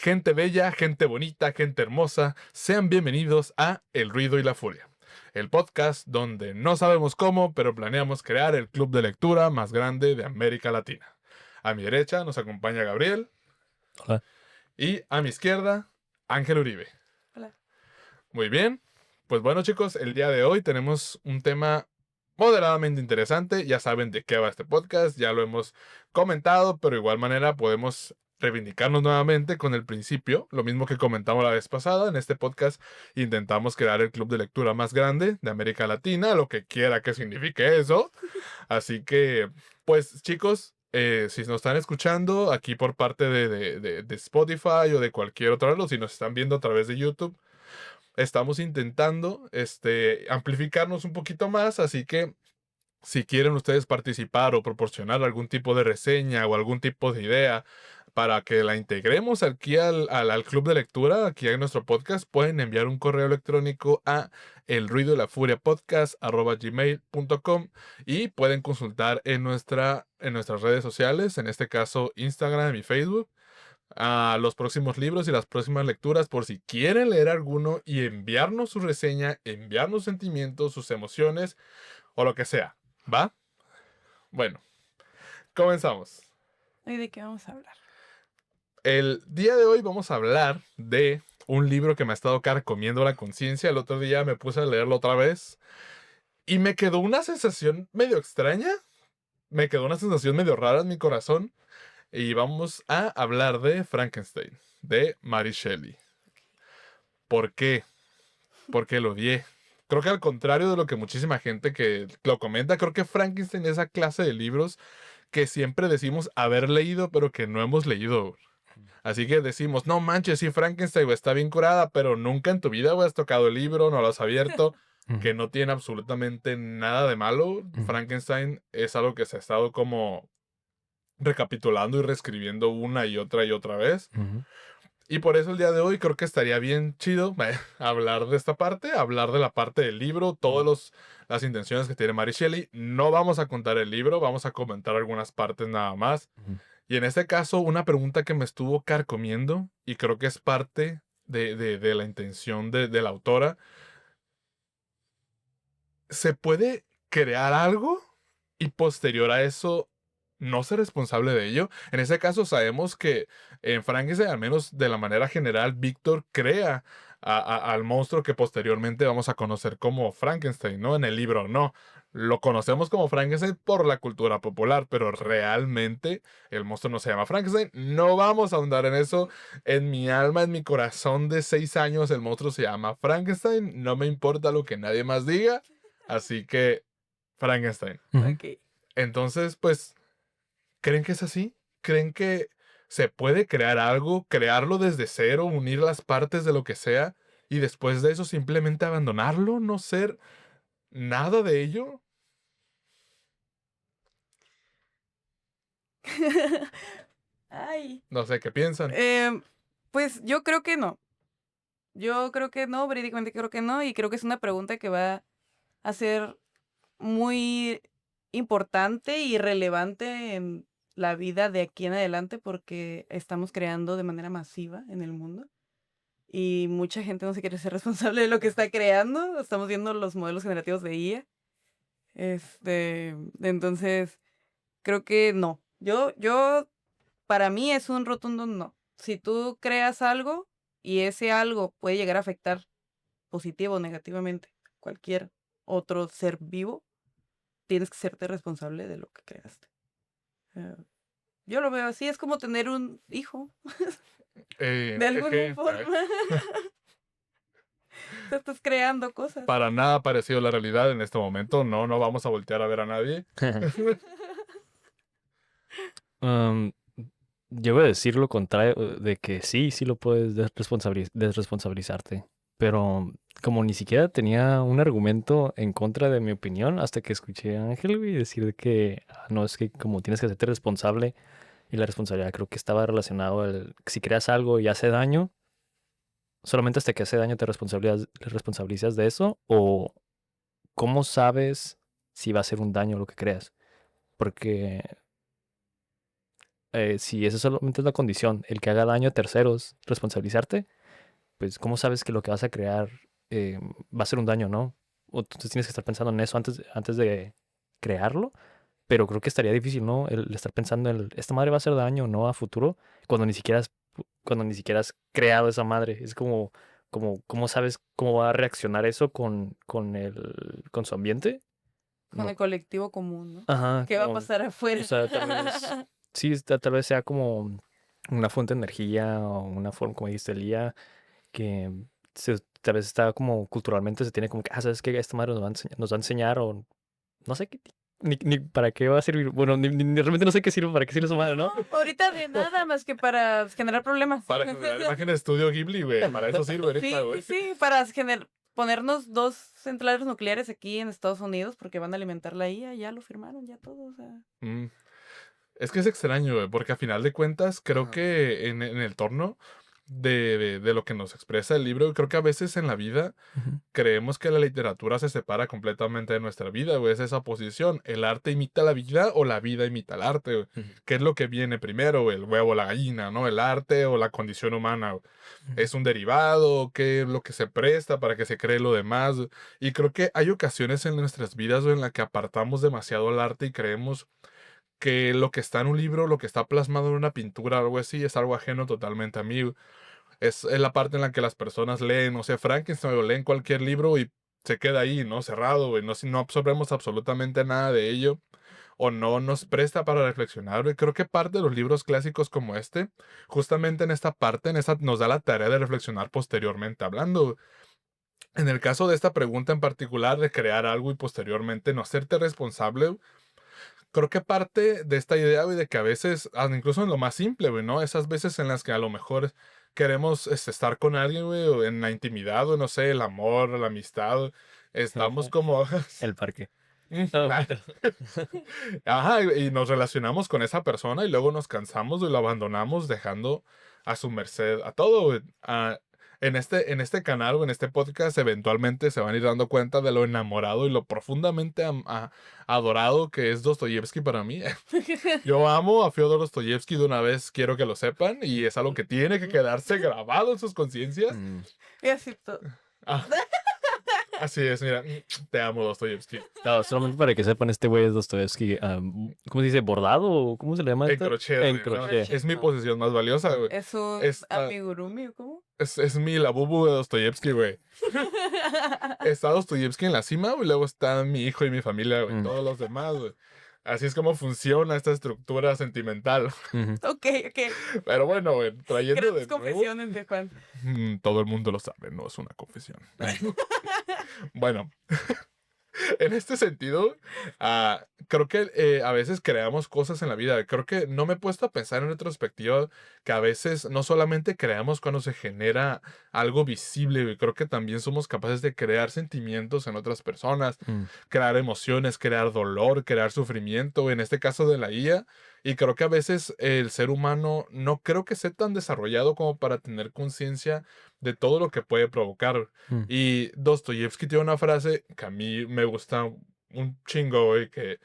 Gente bella, gente bonita, gente hermosa, sean bienvenidos a El Ruido y la Furia, el podcast donde no sabemos cómo, pero planeamos crear el club de lectura más grande de América Latina. A mi derecha nos acompaña Gabriel. Hola. Y a mi izquierda, Ángel Uribe. Hola. Muy bien, pues bueno chicos, el día de hoy tenemos un tema moderadamente interesante. Ya saben de qué va este podcast, ya lo hemos comentado, pero de igual manera podemos reivindicarnos nuevamente con el principio, lo mismo que comentamos la vez pasada. En este podcast intentamos crear el club de lectura más grande de América Latina, lo que quiera que signifique eso. Así que, pues chicos, si nos están escuchando aquí por parte de Spotify o de cualquier otro lado, si nos están viendo a través de YouTube, estamos intentando amplificarnos un poquito más, así que si quieren ustedes participar o proporcionar algún tipo de reseña o algún tipo de idea para que la integremos aquí al club de lectura, aquí en nuestro podcast, pueden enviar un correo electrónico a elruidoylafuriapodcast@gmail.com y pueden consultar en nuestras redes sociales, en este caso Instagram y Facebook, a los próximos libros y las próximas lecturas por si quieren leer alguno y enviarnos su reseña, enviarnos sentimientos, sus emociones o lo que sea. ¿Va? Bueno, comenzamos. ¿Y de qué vamos a hablar? El día de hoy vamos a hablar de un libro que me ha estado carcomiendo la conciencia. El otro día me puse a leerlo otra vez y me quedó una sensación medio extraña. Me quedó una sensación medio rara en mi corazón. Y vamos a hablar de Frankenstein, de Mary Shelley. ¿Por qué? Porque lo odié. Creo que al contrario de lo que muchísima gente que lo comenta, creo que Frankenstein es esa clase de libros que siempre decimos haber leído, pero que no hemos leído. Así que decimos, no manches, sí, Frankenstein güey, está bien curada, pero nunca en tu vida güey, has tocado el libro, no lo has abierto, que no tiene absolutamente nada de malo. Frankenstein es algo que se ha estado como recapitulando y reescribiendo una y otra vez. Y por eso el día de hoy creo que estaría bien chido hablar de esta parte, hablar de la parte del libro, todas las intenciones que tiene Mary Shelley. No vamos a contar el libro, vamos a comentar algunas partes nada más. Y en este caso, una pregunta que me estuvo carcomiendo, y creo que es parte de la intención de la autora. ¿Se puede crear algo y posterior a eso no ser responsable de ello? En ese caso sabemos que en Frankenstein, al menos de la manera general, Víctor crea al monstruo que posteriormente vamos a conocer como Frankenstein, ¿no? En el libro no. Lo conocemos como Frankenstein por la cultura popular, pero realmente el monstruo no se llama Frankenstein. No vamos a ahondar en eso. En mi alma, en mi corazón de 6 años, el monstruo se llama Frankenstein. No me importa lo que nadie más diga. Así que, Frankenstein. Ok. Entonces, pues, ¿creen que es así? ¿Creen que se puede crear algo, crearlo desde cero, unir las partes de lo que sea, y después de eso simplemente abandonarlo, no ser nada de ello? Ay. No sé, ¿qué piensan? Pues yo creo que no. Yo creo que no, verídicamente creo que no. Y creo que es una pregunta que va a ser muy importante y relevante en la vida de aquí en adelante porque estamos creando de manera masiva en el mundo. Y mucha gente no se quiere ser responsable de lo que está creando. Estamos viendo los modelos generativos de IA. Entonces, creo que no. Para mí es un rotundo no. Si tú creas algo y ese algo puede llegar a afectar positivo o negativamente a cualquier otro ser vivo, tienes que serte responsable de lo que creaste. Yo lo veo así, es como tener un hijo, de alguna forma. Te estás creando cosas. Para nada parecido a la realidad en este momento. No, no vamos a voltear a ver a nadie. Yo voy a decir lo contrario, de que sí lo puedes desresponsabilizarte, pero como ni siquiera tenía un argumento en contra de mi opinión hasta que escuché a Ángel güey, decir de que no, es que como tienes que hacerte responsable y la responsabilidad creo que estaba relacionado al si creas algo y hace daño, solamente hasta que hace daño te responsabilizas de eso, o cómo sabes si va a ser un daño lo que creas, porque si esa solamente es la condición, el que haga daño a terceros, responsabilizarte, pues ¿cómo sabes que lo que vas a crear va a ser un daño, no? O tú tienes que estar pensando en eso antes de crearlo, pero creo que estaría difícil, ¿no? El estar pensando en esta madre va a hacer daño, ¿no? A futuro, cuando ni siquiera has creado esa madre. Es ¿cómo sabes cómo va a reaccionar eso con su ambiente? Con No. el colectivo común, ¿no? Ajá, ¿Qué va a pasar afuera? o sea, tal vez, sí, tal vez sea como una fuente de energía o una forma, como dijiste, Lía, que tal vez está como culturalmente se tiene como que, ¿sabes qué? Esta madre nos va a enseñar o no sé qué, ni para qué va a servir. Bueno, realmente no sé qué sirve, para qué sirve esa madre, ¿no? No, ahorita de nada más que para generar problemas. Para generar imágenes de estudio Ghibli, güey. Para eso sirve ahorita, Sí, güey. sí, para ponernos 2 centrales nucleares aquí en Estados Unidos porque van a alimentar la IA, ya lo firmaron, ya todo, o sea. Mm. Es que es extraño, güey, porque a final de cuentas creo Ajá. que en el torno de lo que nos expresa el libro, creo que a veces en la vida Ujú. creemos que la literatura se separa completamente de nuestra vida, güey. Es esa posición. ¿El arte imita la vida o la vida imita el arte, güey? Ujú. ¿Qué es lo que viene primero, güey? ¿El huevo o la gallina, no? ¿El arte o la condición humana, güey? ¿Es un derivado? ¿Qué es lo que se presta para que se cree lo demás, güey? Y creo que hay ocasiones en nuestras vidas, güey, en las que apartamos demasiado el arte y creemos que lo que está en un libro, lo que está plasmado en una pintura, algo así, es algo ajeno totalmente a mí, güey. Es la parte en la que las personas leen, o sea, Frankenstein o leen cualquier libro y se queda ahí, ¿no? Cerrado, güey. No, si no absorbemos absolutamente nada de ello o no nos presta para reflexionar, güey. Creo que parte de los libros clásicos como este, justamente en esta parte, nos da la tarea de reflexionar posteriormente hablando, güey. En el caso de esta pregunta en particular de crear algo y posteriormente no hacerte responsable, güey, creo que parte de esta idea, güey, de que a veces, incluso en lo más simple, güey, ¿no? Esas veces en las que a lo mejor queremos estar con alguien, güey, o en la intimidad, o no sé, el amor, la amistad, estamos como... El parque. Mm, No, ah, ajá, y nos relacionamos con esa persona y luego nos cansamos y lo abandonamos dejando a su merced a todo, güey. En este canal o en este podcast eventualmente se van a ir dando cuenta de lo enamorado y lo profundamente adorado que es Dostoyevsky para mí. Yo amo a Fyodor Dostoyevsky de una vez, quiero que lo sepan, y es algo que tiene que quedarse grabado en sus conciencias. Mm. Y así todo. Ah, así es, mira, te amo Dostoyevsky. No, solamente para que sepan, este güey es Dostoevsky. ¿Cómo se dice? ¿Bordado? ¿O cómo se le llama En esto? crochet, En güey, ¿no? crochet. Es mi posesión más valiosa, güey. Es un Esta- amigurumi, ¿o cómo? Es mi labubu de Dostoyevsky, güey. Está Dostoyevsky en la cima, y luego está mi hijo y mi familia, güey. Mm. Todos los demás, güey. Así es como funciona esta estructura sentimental. Ujú. Ok, ok. Pero bueno, güey, trayendo de Grandes nuevo... confesiones de Juan. Todo el mundo lo sabe, no es una confesión. Bueno, en este sentido, creo que a veces creamos cosas en la vida. Creo que no me he puesto a pensar en retrospectiva que a veces no solamente creamos cuando se genera algo visible, güey. Creo que también somos capaces de crear sentimientos en otras personas, Mm. crear emociones, crear dolor, crear sufrimiento, en este caso de la IA. Y creo que a veces el ser humano no creo que esté tan desarrollado como para tener conciencia de todo lo que puede provocar. Mm. Y Dostoyevsky tiene una frase que a mí me gusta un chingo, güey, que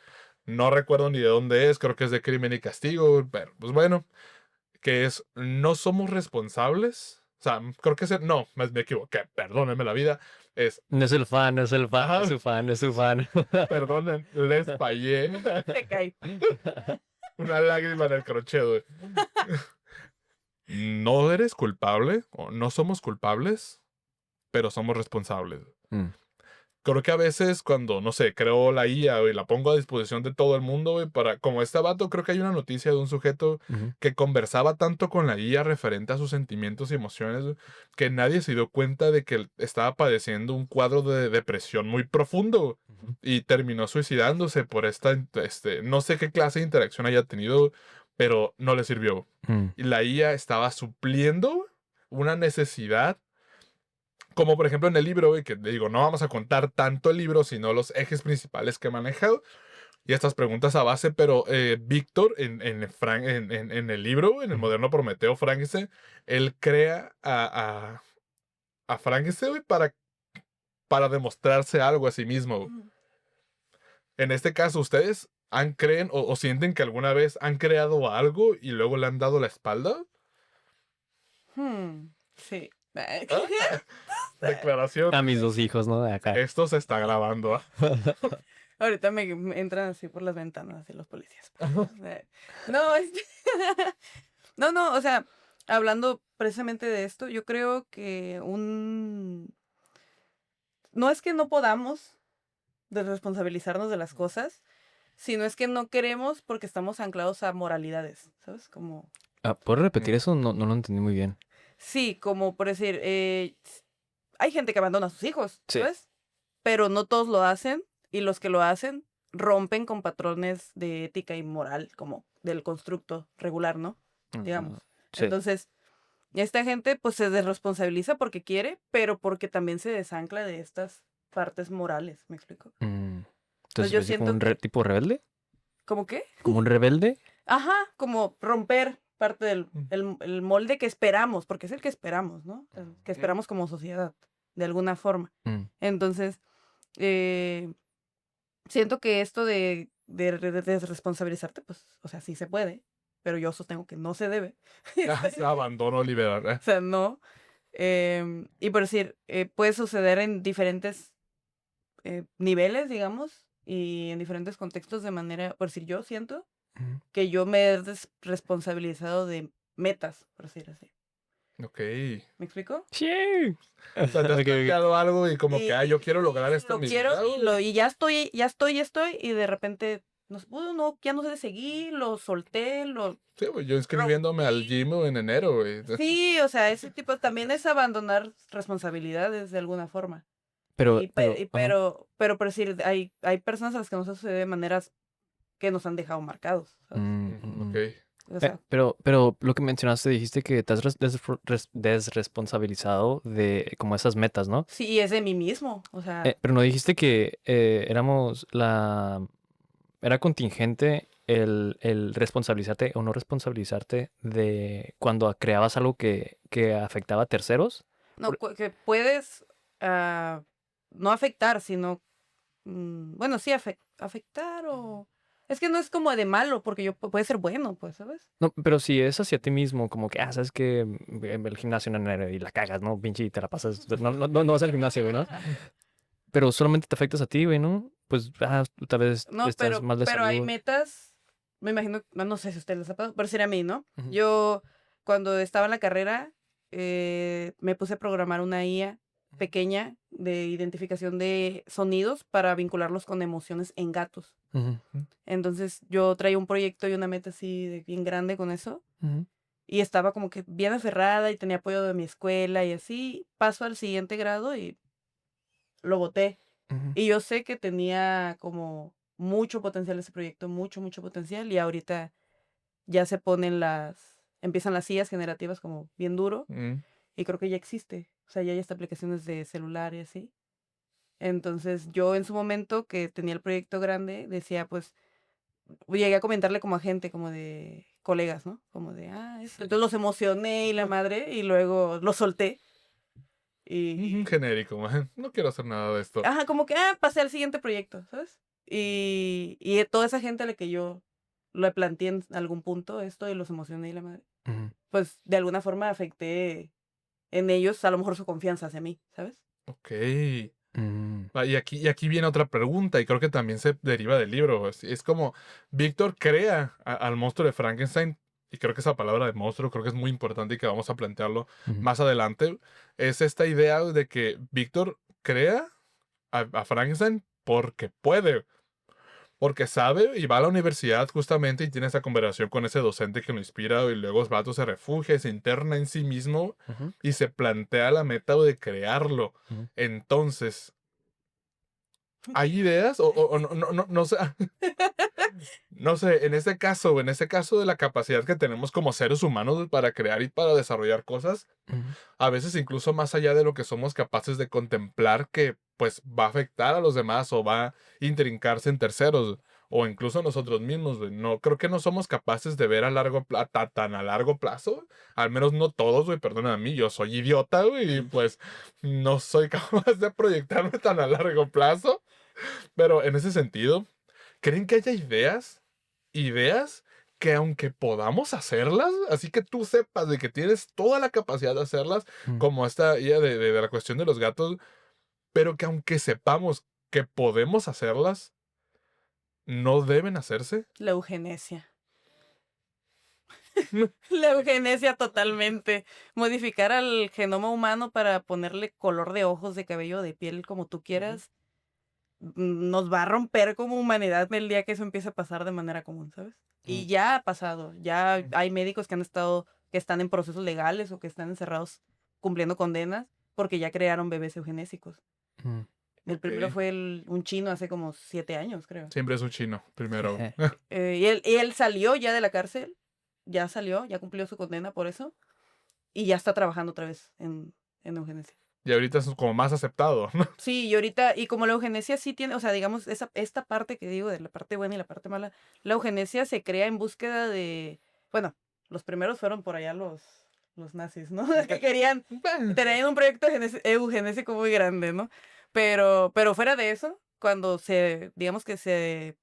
no recuerdo ni de dónde es, creo que es de Crimen y Castigo, güey, pero pues bueno, que es, no somos responsables. O sea, creo que no, me equivoqué, perdónenme la vida, es, No es el fan, no es el fan, Ajá. es su fan, es su fan. perdonen, les fallé. Te cae. Una lágrima en el crochet, güey. No eres culpable, o no somos culpables, pero somos responsables. Mm. Creo que a veces cuando, no sé, creo la IA, y la pongo a disposición de todo el mundo, güey, como este vato, creo que hay una noticia de un sujeto Ujú. que conversaba tanto con la IA referente a sus sentimientos y emociones, güey, que nadie se dio cuenta de que él estaba padeciendo un cuadro de depresión muy profundo Ujú. y terminó suicidándose por no sé qué clase de interacción haya tenido, pero no le sirvió. Mm. Y la IA estaba supliendo una necesidad, como por ejemplo en el libro, güey, que te digo, no vamos a contar tanto el libro, sino los ejes principales que maneja y estas preguntas a base, pero Víctor en el libro, en el Ujú. moderno Prometeo Frankenstein, él crea a Frankenstein, güey, para demostrarse algo a sí mismo. En este caso, ustedes creen o sienten que alguna vez han creado algo y luego le han dado la espalda? Sí. Declaración. A mis 2 hijos, ¿no? De acá. Esto se está grabando. Ahorita me entran así por las ventanas, así los policías. No, no, o sea, hablando precisamente de esto, yo creo que no es que no podamos desresponsabilizarnos de las cosas, sino es que no queremos porque estamos anclados a moralidades, ¿sabes? Como, ¿Puedes repetir eso? No lo entendí muy bien. sí, como por decir, hay gente que abandona a sus hijos, Sí. ¿sabes? Pero no todos lo hacen, y los que lo hacen rompen con patrones de ética y moral, como del constructo regular, ¿no? Digamos. Sí. Entonces, esta gente pues se desresponsabiliza porque quiere, pero porque también se desancla de estas partes morales, ¿me explico? Entonces, yo ¿es como siento un que- tipo rebelde? ¿Cómo qué? ¿Como un rebelde? Ajá, como romper parte del Mm. el molde que esperamos, porque es el que esperamos, ¿no? El que esperamos como sociedad, de alguna forma. Mm. Entonces, siento que esto de desresponsabilizarte, pues, o sea, sí se puede, pero yo sostengo que no se debe. Abandono liberal. O sea, no. Y por decir, puede suceder en diferentes niveles, digamos, y en diferentes contextos de manera, por decir, yo siento Ujú. que yo me he responsabilizado de metas, por decir así. Ok. ¿Me explico? Sí. O sea, te has Ok, ok. planteado algo y como que, yo quiero lograr y esto en lo mi quiero vida. y ya estoy, y de repente no se pudo, no, ya no sé de seguir, lo solté, Sí, güey, yo inscribiéndome al gym en enero, güey. sí, o sea, ese tipo también es abandonar responsabilidades de alguna forma. Pero, ajá. Pero por decir, hay personas a las que nos sucede de maneras que nos han dejado marcados, ¿sabes? Ok. O sea, Pero lo que mencionaste, dijiste que te has desresponsabilizado de como esas metas, ¿no? sí, es de mí mismo, o sea, Pero no dijiste que era contingente el responsabilizarte o no responsabilizarte de cuando creabas algo que afectaba a terceros. no, que puedes no afectar, sino, bueno, sí, afectar o... Es que no es como de malo, porque puede ser bueno, pues, ¿sabes? No, pero si es hacia ti mismo, como que, sabes que el gimnasio en enero y la cagas, ¿no? Pinche, y te la pasas. No vas al gimnasio, güey, ¿no? Pero solamente te afectas a ti, güey, ¿no? Pues, tal vez No, estás mal de pero hay salud. metas, me imagino, no sé si a ustedes les ha pasado, pero sería a mí, ¿no? Ujú. Yo, cuando estaba en la carrera, me puse a programar una IA pequeña de identificación de sonidos para vincularlos con emociones en gatos. Ujú, Entonces, yo traía un proyecto y una meta así bien grande con eso. ujú, Y estaba como que bien aferrada y tenía apoyo de mi escuela y así. Paso al siguiente grado y lo boté. ujú. Y yo sé que tenía como mucho potencial ese proyecto, mucho, mucho potencial. Y ahorita ya empiezan las sillas generativas como bien duro. Mm. Y creo que ya existe. O sea, ya hay hasta aplicaciones de celular y así. Entonces yo en su momento que tenía el proyecto grande, decía pues, llegué a comentarle como a gente, como de colegas, ¿no? Como de, esto. Entonces los emocioné y la madre, y luego los solté. Y, Genérico, man. No quiero hacer nada de esto. ajá, como que, pasé al siguiente proyecto, ¿sabes? Y toda esa gente a la que yo lo planteé en algún punto, esto, y los emocioné y la madre, Ujú. pues de alguna forma afecté en ellos a lo mejor su confianza hacia mí, ¿sabes? Ok. Mm. Y aquí viene otra pregunta, y creo que también se deriva del libro. Es como Víctor crea al monstruo de Frankenstein, y creo que esa palabra de monstruo creo que es muy importante y que vamos a plantearlo Ujú. más adelante. Es esta idea de que Víctor crea a Frankenstein porque puede, porque sabe y va a la universidad justamente y tiene esa conversación con ese docente que lo inspira, y luego el vato se refugia, se interna en sí mismo Ujú. y se plantea la meta de crearlo. Ujú. Entonces, ¿hay ideas? O no sé. No sé, en este caso de la capacidad que tenemos como seres humanos para crear y para desarrollar cosas, Ujú. a veces incluso más allá de lo que somos capaces de contemplar, que pues va a afectar a los demás o va a intrincarse en terceros o incluso nosotros mismos, güey. No, creo que no somos capaces de ver a largo plazo, tan a largo plazo, al menos no todos, güey, perdona a mí, yo soy idiota, güey, y pues no soy capaz de proyectarme tan a largo plazo, pero en ese sentido, ¿creen que haya ideas que aunque podamos hacerlas, así que tú sepas de que tienes toda la capacidad de hacerlas, Mm. como esta idea de la cuestión de los gatos, pero que aunque sepamos que podemos hacerlas, no deben hacerse? La eugenesia. La eugenesia totalmente. Modificar al genoma humano para ponerle color de ojos, de cabello, de piel, como tú quieras, nos va a romper como humanidad el día que eso empiece a pasar de manera común, ¿sabes? Y ya ha pasado. Ya hay médicos que están en procesos legales o que están encerrados cumpliendo condenas porque ya crearon bebés eugenésicos. Mm. El primero Ok. fue un chino hace como 7 años, creo. Siempre es un chino, primero. Y él salió ya de la cárcel, ya salió, ya cumplió su condena por eso, y ya está trabajando otra vez en eugenesia. Y ahorita es como más aceptado, ¿no? Sí, y ahorita, y como la eugenesia sí tiene, o sea, digamos, esta parte que digo de la parte buena y la parte mala, la eugenesia se crea en búsqueda de, bueno, los primeros fueron por allá los nazis, ¿no? Que querían, tenían un proyecto eugenésico muy grande, ¿no? Pero fuera de eso, cuando digamos que se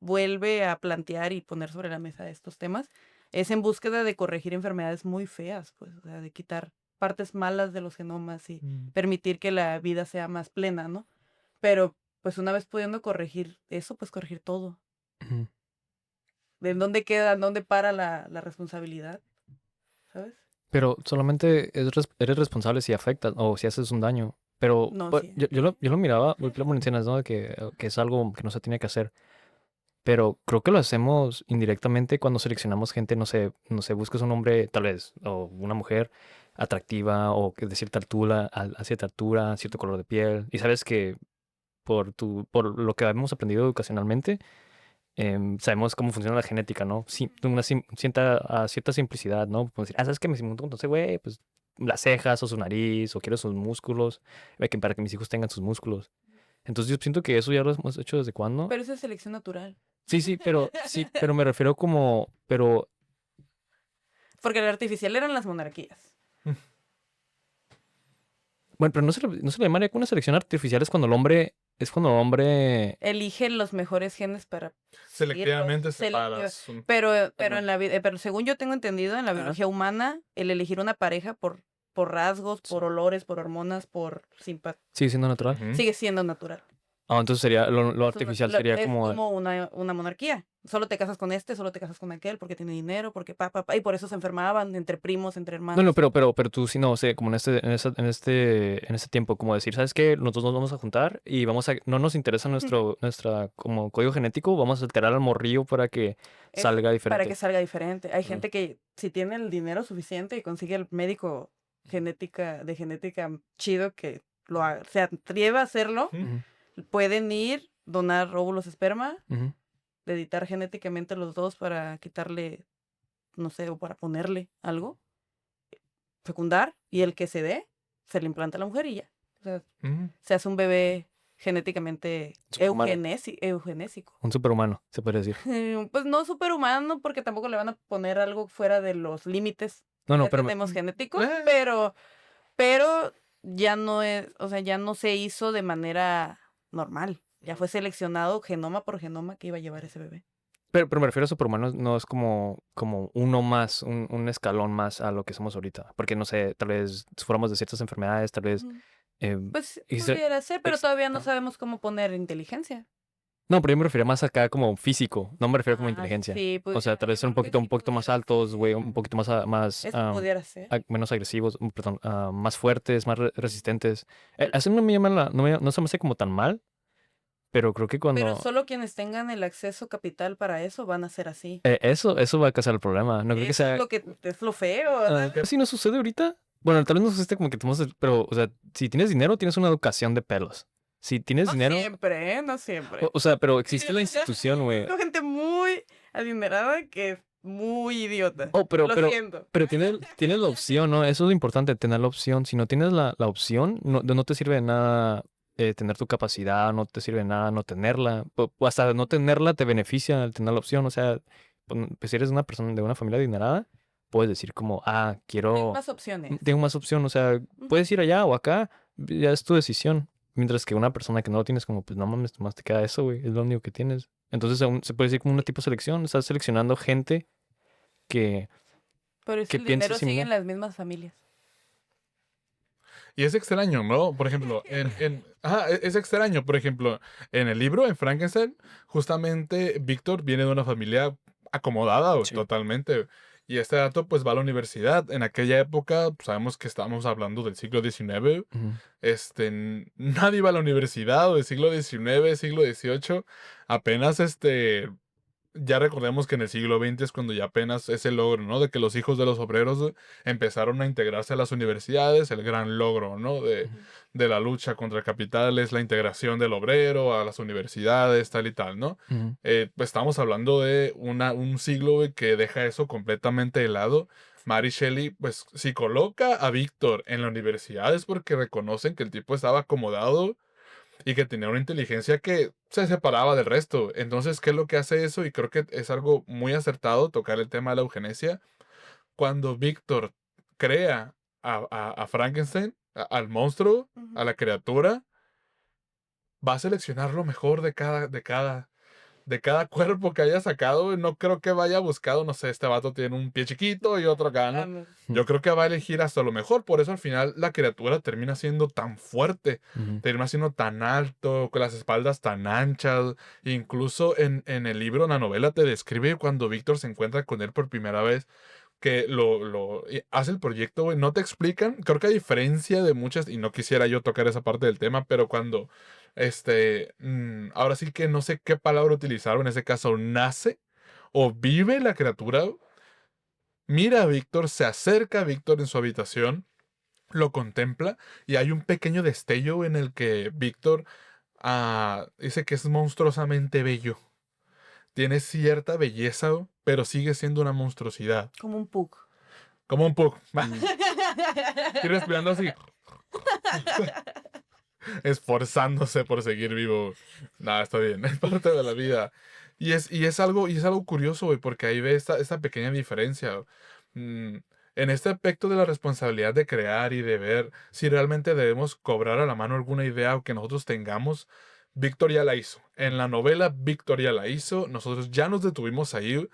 vuelve a plantear y poner sobre la mesa estos temas, es en búsqueda de corregir enfermedades muy feas, pues, o sea, de quitar partes malas de los genomas y permitir que la vida sea más plena, ¿no? Pero, pues, una vez pudiendo corregir eso, pues corregir todo. Ujú. ¿De dónde queda, dónde para la responsabilidad? ¿Sabes? Pero solamente eres responsable si afectas o si haces un daño. Pero No, pues, sí. yo lo miraba, lo mencionas, ¿no? De que es algo que no se tiene que hacer. Pero creo que lo hacemos indirectamente cuando seleccionamos gente, no sé, buscas un hombre, tal vez, o una mujer atractiva, o que de cierta altura, a cierta altura, cierto color de piel. Y sabes que por lo que hemos aprendido educacionalmente, sabemos cómo funciona la genética, ¿no? Sí, cierta simplicidad, ¿no? Como decir, ¿sabes qué? Me siento con ese güey, pues las cejas o su nariz, o quiero sus músculos, para que mis hijos tengan sus músculos. Entonces yo siento que eso ya lo hemos hecho desde cuándo. Pero eso es selección natural. Sí, pero me refiero pero Porque el artificial eran las monarquías. bueno, pero no se le llamaría como una selección artificial es cuando el hombre, Eligen los mejores genes para Selectivamente seguirlos. separas. Pero Ajá. en la vida, pero según yo tengo entendido, en la biología humana, el elegir una pareja por rasgos, por olores, por hormonas, por simpatía, sigue siendo natural. Ujú. sigue siendo natural. Entonces sería lo artificial sería Es como como una monarquía. Solo te casas con este, solo te casas con aquel, porque tiene dinero, porque y por eso se enfermaban entre primos, entre hermanos. no, pero tú sí no, o sea, como en este tiempo, como decir, ¿sabes qué? Nosotros nos vamos a juntar y no nos interesa nuestra como código genético, vamos a alterar al morrillo para que Es salga para diferente. que salga diferente. Hay gente que si tiene el dinero suficiente y consigue el médico de genética chido que se atreva a hacerlo, Ujú, pueden ir, donar óvulos esperma, ujú. editar genéticamente los dos para quitarle, no sé, o para ponerle algo, fecundar, y el que se dé, se le implanta a la mujer y ya. O sea, Ujú. se hace un bebé genéticamente Superhumano. eugenésico. Un superhumano, se puede decir. Pues no superhumano, porque tampoco le van a poner algo fuera de los límites No, que pero tenemos genéticos, Eh. pero ya no es, o sea, ya no se hizo de manera normal. Ya fue seleccionado genoma por genoma que iba a llevar ese bebé. Pero me refiero a superhumanos, no es como uno más, un escalón más a lo que somos ahorita. Porque no sé, tal vez suframos de ciertas enfermedades, tal vez. Pues y se- pudiera ser, pero todavía no ah. sabemos cómo poner inteligencia. No, pero yo me refiero más acá como físico, no me refiero como Ah, inteligencia. sí, O sea, tal vez ser un poquito más altos, güey, un poquito más, Eso pudiera ser. menos agresivos, perdón, más fuertes, más resistentes. Eso no me llama no se me hace como tan mal, pero creo que Pero cuando solo quienes tengan el acceso capital para eso van a ser así. eso va a causar el problema. No creo que Eso sea. es lo feo. ¿Sabes? Casi no sucede ahorita. Bueno, tal vez no sucede como que pero, o sea, si tienes dinero, tienes una educación de pelos. Si tienes No dinero, siempre, ¿eh? No siempre. o sea, pero existe la institución, güey. Tengo gente muy adinerada que es muy idiota. Pero Lo siento. tienes la opción, ¿no? Eso es lo importante, tener la opción. Si no tienes la opción, no te sirve de nada tener tu capacidad, no te sirve de nada no tenerla. O hasta no tenerla te beneficia al tener la opción. O sea, pues si eres una persona de una familia adinerada, puedes decir como, Tengo más opciones. tengo más opción. O sea, puedes ir allá o acá, ya es tu decisión. Mientras que una persona que no lo tienes, como, pues no mames, nomás te queda eso, güey. Es lo único que tienes. Entonces se puede decir como una tipo de selección. Estás seleccionando gente que, Por eso que el piensa dinero sigue en similar. las mismas familias. Y es extraño, ¿no? Por ejemplo, es extraño. Por ejemplo, en el libro, en Frankenstein, justamente Víctor viene de una familia acomodada Sí. totalmente. Y este dato pues va a la universidad. En aquella época, pues, sabemos que estamos hablando del siglo XIX. Ujú. Nadie iba a la universidad, o del siglo XIX, siglo XVIII. Apenas ya recordemos que en el siglo XX es cuando ya apenas ese logro, ¿no? De que los hijos de los obreros empezaron a integrarse a las universidades, el gran logro, ¿no? Ujú. De la lucha contra el capital es la integración del obrero a las universidades, tal y tal, ¿no? Ujú. Pues estamos hablando de un siglo güey, que deja eso completamente de lado. Mary Shelley, pues si coloca a Víctor en la universidad es porque reconocen que el tipo estaba acomodado y que tenía una inteligencia que se separaba del resto. Entonces, ¿qué es lo que hace eso? Y creo que es algo muy acertado tocar el tema de la eugenesia. Cuando Víctor crea a Frankenstein, al monstruo, a Ujú. la criatura, va a seleccionar lo mejor de cada cuerpo que haya sacado. No creo que vaya buscado, no sé, este vato tiene un pie chiquito y otro acá, ¿no? Vamos. Yo creo que va a elegir hasta lo mejor. Por eso al final la criatura termina siendo tan fuerte, Ujú. termina siendo tan alto, con las espaldas tan anchas. Incluso en el libro, en la novela, te describe cuando Víctor se encuentra con él por primera vez que hace el proyecto, güey, no te explican, creo que a diferencia de muchas, y no quisiera yo tocar esa parte del tema, pero cuando, ahora sí que no sé qué palabra utilizaron, en ese caso, nace o vive la criatura, mira a Víctor, se acerca a Víctor en su habitación, lo contempla, y hay un pequeño destello en el que Víctor dice que es monstruosamente bello. Tiene cierta belleza, pero sigue siendo una monstruosidad. Como un pug. Como un pug. Mm. Ir respirando así, esforzándose por seguir vivo. Nada, está bien, es parte de la vida. Y es algo curioso, güey, porque ahí ve esta pequeña diferencia. Mm, en este aspecto de la responsabilidad de crear y de ver si realmente debemos cobrar a la mano alguna idea que nosotros tengamos, Víctor ya la hizo. En la novela, Víctor ya la hizo. Nosotros ya nos detuvimos ahí.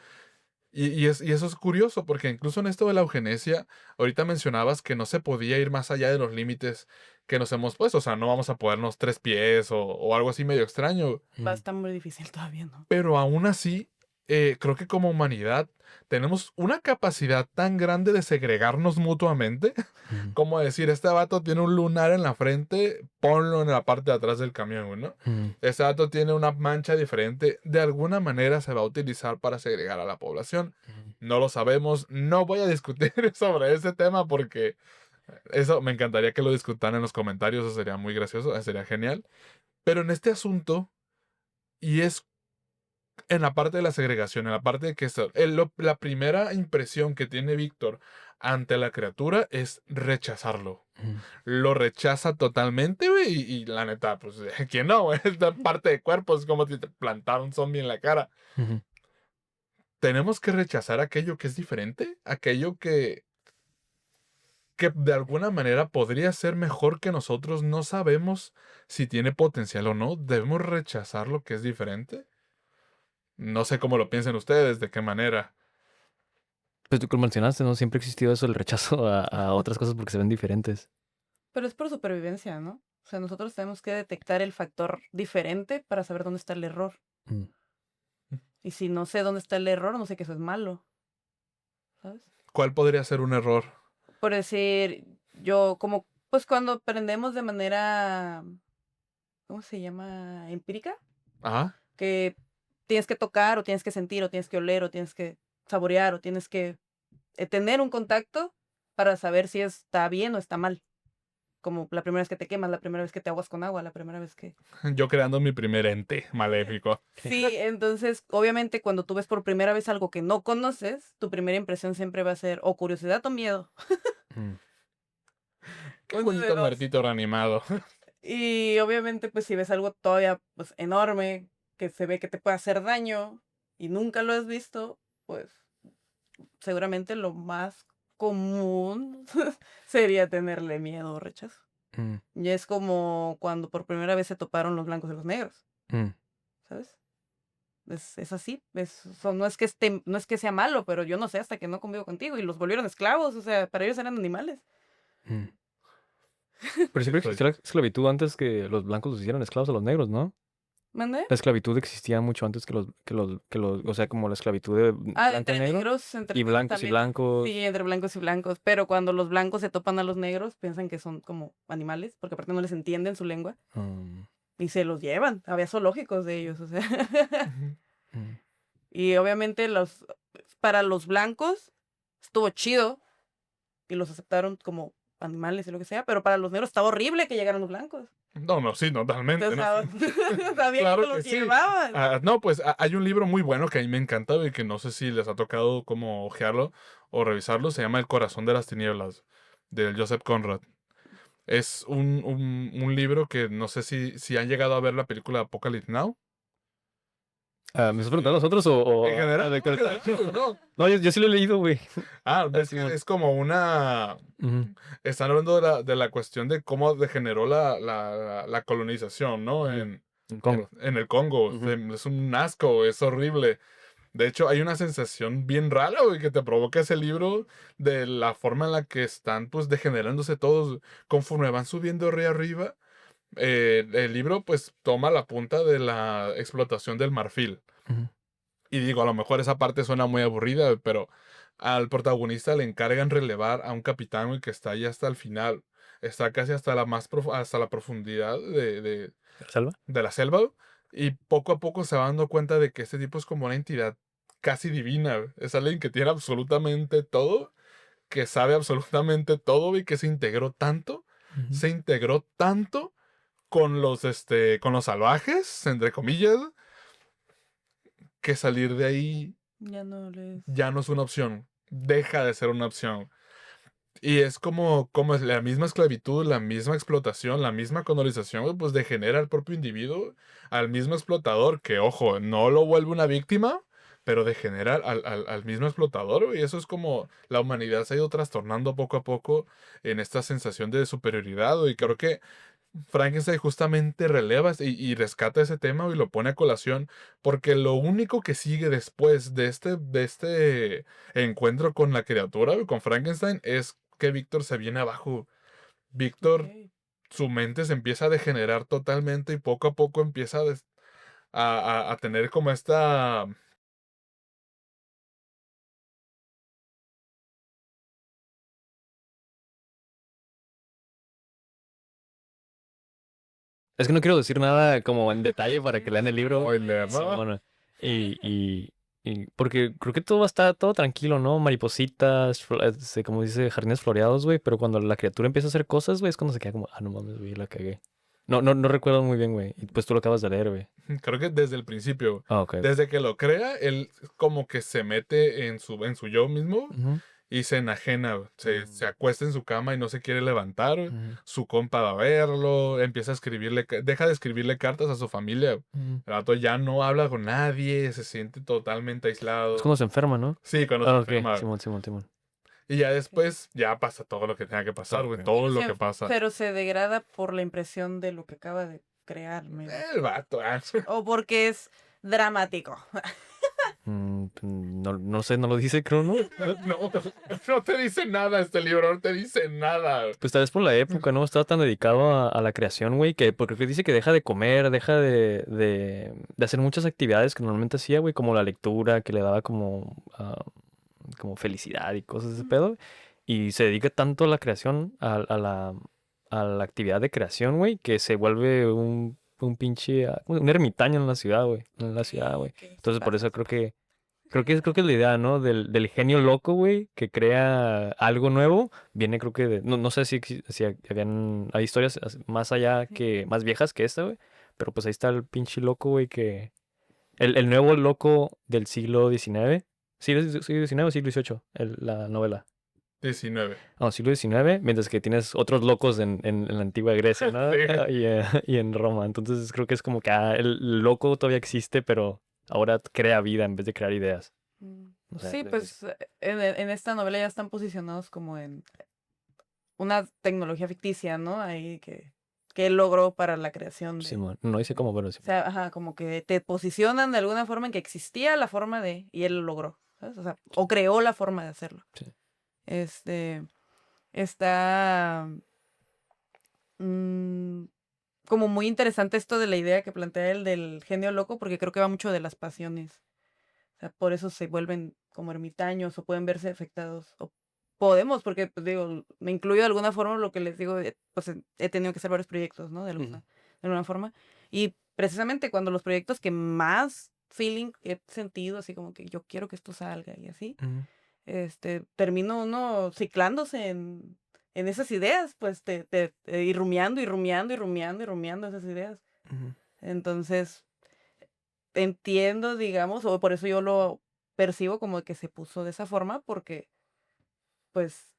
Y eso es curioso, porque incluso en esto de la eugenesia, ahorita mencionabas que no se podía ir más allá de los límites que nos hemos puesto. O sea, no vamos a ponernos 3 pies o algo así medio extraño. Va a Ujú. estar muy difícil todavía, ¿no? Pero aún así, creo que como humanidad tenemos una capacidad tan grande de segregarnos mutuamente, Ujú. como decir, este vato tiene un lunar en la frente, ponlo en la parte de atrás del camión, güey, ¿no? Ujú. Este dato tiene una mancha diferente, de alguna manera se va a utilizar para segregar a la población. Ujú. No lo sabemos, no voy a discutir sobre ese tema porque eso me encantaría que lo discutan en los comentarios, eso sería muy gracioso, sería genial. Pero en este asunto, y es en la parte de la segregación, en la parte de que la primera impresión que tiene Víctor ante la criatura es rechazarlo. Ujú. Lo rechaza totalmente, güey, y la neta, pues, ¿quién no, güey? Esta parte de cuerpo es como si te plantara un zombie en la cara. Ujú. Tenemos que rechazar aquello que es diferente, aquello que de alguna manera podría ser mejor que nosotros. No sabemos si tiene potencial o no. Debemos rechazar lo que es diferente. No sé cómo lo piensen ustedes, de qué manera. Pues tú como mencionaste, ¿no? Siempre ha existido eso, el rechazo a otras cosas porque se ven diferentes. Pero es por supervivencia, ¿no? O sea, nosotros tenemos que detectar el factor diferente para saber dónde está el error. Ujú. Y si no sé dónde está el error, no sé que eso es malo, ¿sabes? ¿Cuál podría ser un error? Por decir, yo como, pues cuando aprendemos de manera, ¿cómo se llama? Empírica, Ajá. que tienes que tocar o tienes que sentir o tienes que oler o tienes que saborear o tienes que tener un contacto para saber si está bien o está mal. Como la primera vez que te quemas, la primera vez que te aguas con agua, la primera vez que... Yo creando mi primer ente maléfico. Sí, entonces, obviamente, cuando tú ves por primera vez algo que no conoces, tu primera impresión siempre va a ser o curiosidad o miedo. Ujú. Qué Uno de bonito dos. muertito reanimado. Y obviamente, pues si ves algo todavía pues enorme, que se ve que te puede hacer daño y nunca lo has visto, pues seguramente lo más común sería tenerle miedo o rechazo. Mm, Y es como cuando por primera vez se toparon los blancos y los negros, mm, ¿sabes? Es así, no es que no es que sea malo, pero yo no sé hasta que no convivo contigo y los volvieron esclavos, o sea, para ellos eran animales. mm. Pero sí creo que Pues, existía la esclavitud antes que los blancos los hicieran esclavos a los negros, ¿no? ¿Mande? La esclavitud existía mucho antes o sea, como la esclavitud de Ah, blanco y entre negro, negros, entre y negros blancos y también. blancos. Sí, entre blancos y blancos, pero cuando los blancos se topan a los negros, piensan que son como animales, porque aparte no les entienden su lengua, Mm, y se los llevan. Había zoológicos de ellos, o sea. ujú. mm, Y obviamente para los blancos estuvo chido y los aceptaron como animales y lo que sea, pero para los negros estaba horrible que llegaran los blancos. No, sí, totalmente. Entonces ¿No? sabía que Claro se que los sí. llevaban. No, pues hay un libro muy bueno que a mí me encanta y que no sé si les ha tocado como ojearlo o revisarlo. Se llama El corazón de las tinieblas, del Joseph Conrad. Es un libro que no sé si han llegado a ver la película Apocalypse Now. ¿Me estás preguntando a nosotros En general, de qué en general, pues no. No, yo sí lo he leído, güey. Es que Simón. es como una... Ujú, Están hablando de la cuestión de cómo degeneró la colonización, ¿no? ujú. En Congo. En el Congo. Ujú, Es un asco, es horrible. De hecho, hay una sensación bien rara, güey, que te provoca ese libro de la forma en la que están, pues, degenerándose todos conforme van subiendo río arriba. El libro, pues, toma la punta de la explotación del marfil. ujú, Y digo, a lo mejor esa parte suena muy aburrida, pero al protagonista le encargan relevar a un capitán, güey, que está ahí hasta el final. Está casi hasta hasta la profundidad ¿Salva? de la selva, güey, y poco a poco se va dando cuenta de que este tipo es como una entidad casi divina, güey. Es alguien que tiene absolutamente todo, que sabe absolutamente todo y que Ujú. se integró tanto con los salvajes, entre comillas, que salir de ahí Ya no les... ya no es una opción, deja de ser una opción. Y es como es la misma esclavitud, la misma explotación, la misma colonización, güey, pues degenera al propio individuo, al mismo explotador, que ojo, no lo vuelve una víctima, pero degenera al mismo explotador, güey. Y eso es como la humanidad se ha ido trastornando poco a poco en esta sensación de superioridad, güey. Y creo que Frankenstein justamente releva y rescata ese tema y lo pone a colación, porque lo único que sigue después de este encuentro con la criatura, con Frankenstein, es que Víctor se viene abajo. Víctor, Ok. su mente se empieza a degenerar totalmente y poco a poco empieza a tener como esta... Es que no quiero decir nada como en detalle para que lean el libro. Spoiler, Sí, ¿no? bueno, y, y, porque creo que todo va a estar todo tranquilo, ¿no? Maripositas, como dice, jardines floreados, güey. Pero cuando la criatura empieza a hacer cosas, güey, es cuando se queda como, no mames, güey, la cagué. No recuerdo muy bien, güey. Y pues tú lo acabas de leer, güey. Creo que desde el principio, Ah, ok. desde que lo crea, él como que se mete en su yo mismo Ujú, y se enajena, güey. Se Mm. acuesta en su cama y no se quiere levantar, güey. ujú, Su compa va a verlo, empieza a escribirle, deja de escribirle cartas a su familia, güey. ujú. El vato ya no habla con nadie, se siente totalmente Es aislado. cuando se enferma, ¿no? Sí, cuando se Ah, ok. enferma, güey. Simón. Y ya Ok. después, ya pasa todo lo que tenga que pasar, güey. Ok. Todo Pero lo que pasa. pero se degrada por la impresión de lo que acaba de crear, maybe. El vato, O porque es dramático. No sé, no lo dice, creo, ¿no? No, no te dice nada este libro, no te dice nada. Pues tal vez por la época, ¿no? Estaba tan dedicado a la creación, güey, que porque dice que deja de comer, deja de hacer muchas actividades que normalmente hacía, güey, como la lectura, que le daba como, como felicidad y cosas de ese pedo. Y se dedica tanto a la creación, a la actividad de creación, güey, que se vuelve un pinche, un ermitaño en la ciudad, güey. En la ciudad, güey. Ok, sí Entonces por pasa, eso sí pasa. creo que es la idea, ¿no? Del genio loco, güey, que crea algo nuevo. Viene, creo que no sé si hay historias más allá que, más viejas que esta, güey. Pero pues ahí está el pinche loco, güey, que. El nuevo loco del siglo XIX. Sí, siglo XIX o siglo XVIII, la novela. 19. No, siglo XIX, mientras que tienes otros locos en la antigua Grecia, ¿no? Sí. Y en Roma. Entonces creo que es como que el loco todavía existe, pero ahora crea vida en vez de crear ideas. Mm. O sea, Sí, pues en esta novela ya están posicionados como en una tecnología ficticia, ¿no? Ahí que él logró para la creación de... Simón. No dice cómo, pero sí. O sea, ajá, como que te posicionan de alguna forma en que existía la forma de... Y él lo logró, ¿sabes? O sea, o creó la forma de hacerlo. Sí. Está... como muy interesante esto de la idea que plantea él del genio loco, porque creo que va mucho de las pasiones. O sea, por eso se vuelven como ermitaños o pueden verse afectados. O podemos, porque, pues, digo, me incluyo de alguna forma lo que les digo, pues he tenido que hacer varios proyectos, ¿no? De alguna forma. Y precisamente cuando los proyectos que más feeling he sentido, así como que yo quiero que esto salga y así, termino uno ciclándose en esas ideas, pues y rumiando y rumiando y rumiando y rumiando esas ideas. Entonces, entiendo, digamos, o por eso yo lo percibo como que se puso de esa forma, porque, pues,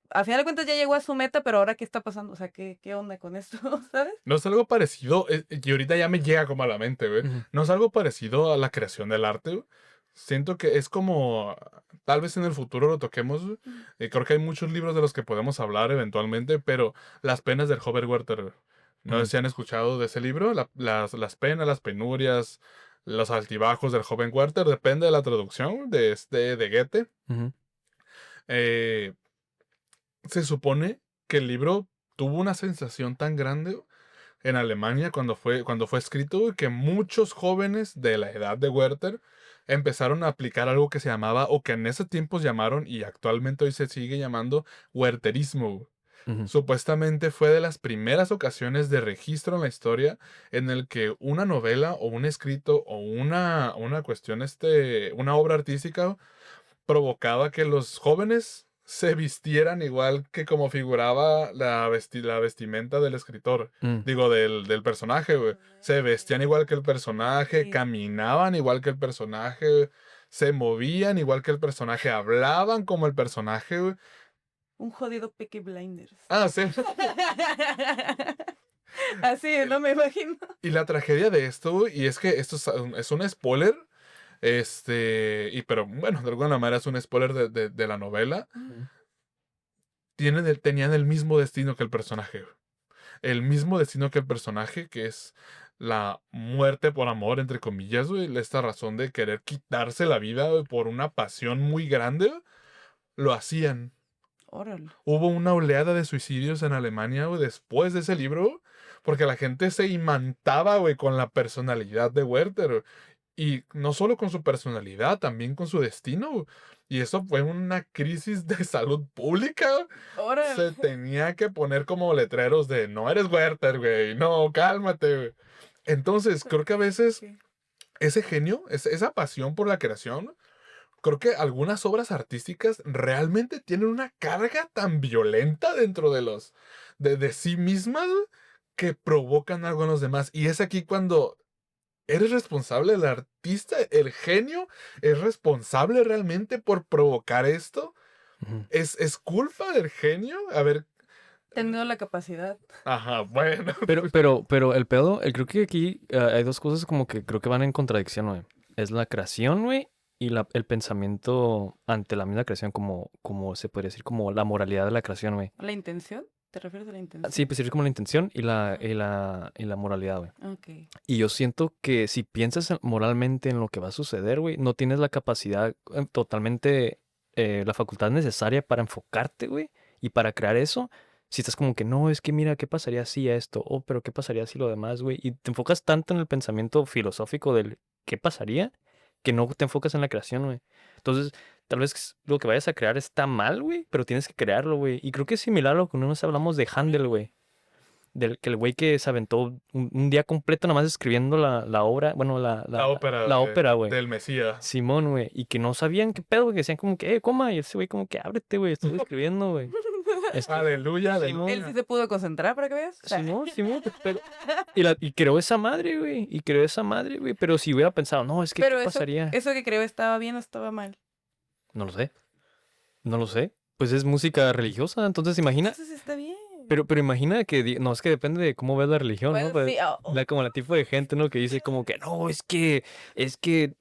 al final de cuentas ya llegó a su meta, pero ahora ¿qué está pasando? O sea, ¿qué onda con esto? ¿Sabes? No es algo parecido, y ahorita ya me llega como a la mente, güey. No es algo parecido a la creación del arte, güey. Siento que es como, tal vez en el futuro lo toquemos, güey. Creo que hay muchos libros de los que podemos hablar eventualmente, pero Las penas del joven Werther, güey. No sé si han escuchado de ese libro, las penas, las penurias, los altibajos del joven Werther, depende de la traducción de Goethe. Eh, Se supone que el libro tuvo una sensación tan grande en Alemania cuando fue escrito que muchos jóvenes de la edad de Werther empezaron a aplicar algo que se llamaba, o que en ese tiempo llamaron, y actualmente hoy se sigue llamando, werterismo. Supuestamente fue de las primeras ocasiones de registro en la historia en el que una novela o un escrito o una cuestión, una obra artística provocaba que los jóvenes se vistieran igual que como figuraba la vestimenta del escritor. Digo, del personaje, güey. Se vestían igual que el personaje, Sí. caminaban igual que el personaje, se movían igual que el personaje, hablaban como el personaje, güey. Un jodido Peaky Blinders. Ah, sí. Así, no me imagino. Y la tragedia de esto, güey, y es que esto es un spoiler, pero bueno, de alguna manera es un spoiler de la novela. Tenían el mismo destino que el personaje. El mismo destino que el personaje, que es la muerte por amor, entre comillas, güey. Esta razón de querer quitarse la vida, güey, por una pasión muy grande, güey, lo hacían. Órale. Hubo una oleada de suicidios en Alemania, güey, después de ese libro, porque la gente se imantaba, güey, con la personalidad de Werther. Y no solo con su personalidad, también con su destino. Y eso fue una crisis de salud pública. Órale. Se tenía que poner como letreros de no eres Werther, güey. No, cálmate, güey. Entonces, creo que a veces ese genio, esa pasión por la creación, creo que algunas obras artísticas realmente tienen una carga tan violenta dentro de sí mismas, güey, que provocan algo en los demás. Y es aquí cuando eres responsable, el artista, el genio, es responsable realmente por provocar esto. ¿Es culpa del genio? A ver. Teniendo la capacidad. Ajá, bueno. Pero el pedo, creo que aquí hay dos cosas como que creo que van en contradicción, güey. Es la creación, güey, y el pensamiento ante la misma creación, como se podría decir, como la moralidad de la creación, güey. ¿La intención? ¿Te refieres a la intención? Sí, pues sería como la intención y la moralidad, güey. Ok. Y yo siento que si piensas moralmente en lo que va a suceder, güey, no tienes la capacidad totalmente, la facultad necesaria para enfocarte, güey, y para crear eso. Si estás como que, no, es que mira, ¿qué pasaría si esto? Oh, pero ¿qué pasaría si lo demás, güey? Y te enfocas tanto en el pensamiento filosófico del qué pasaría, que no te enfocas en la creación, güey. Entonces, tal vez lo que vayas a crear está mal, güey, pero tienes que crearlo, güey. Y creo que es similar a lo que una vez hablamos de Handel, güey. Del que el güey que se aventó un día completo nomás escribiendo la obra, bueno, la ópera, güey. Del Mesías. Simón, güey. Y que no sabían qué pedo, güey, que decían como que, coma. Y ese güey como que, ábrete, güey, estoy escribiendo, güey. Aleluya, aleluya. Él sí se pudo concentrar, ¿para que veas? Simón, pero... Y creó esa madre, güey. Pero si hubiera pensado, no, es que, Pero ¿qué pasaría? eso que creó estaba bien o estaba mal. No lo sé. Pues es música religiosa, entonces imagina. Eso sí está bien. Pero imagina que, no, es que depende de cómo ves la religión, ¿no? Pues Pues, sí, como la tipo de gente, ¿no? Que dice como que, no, es que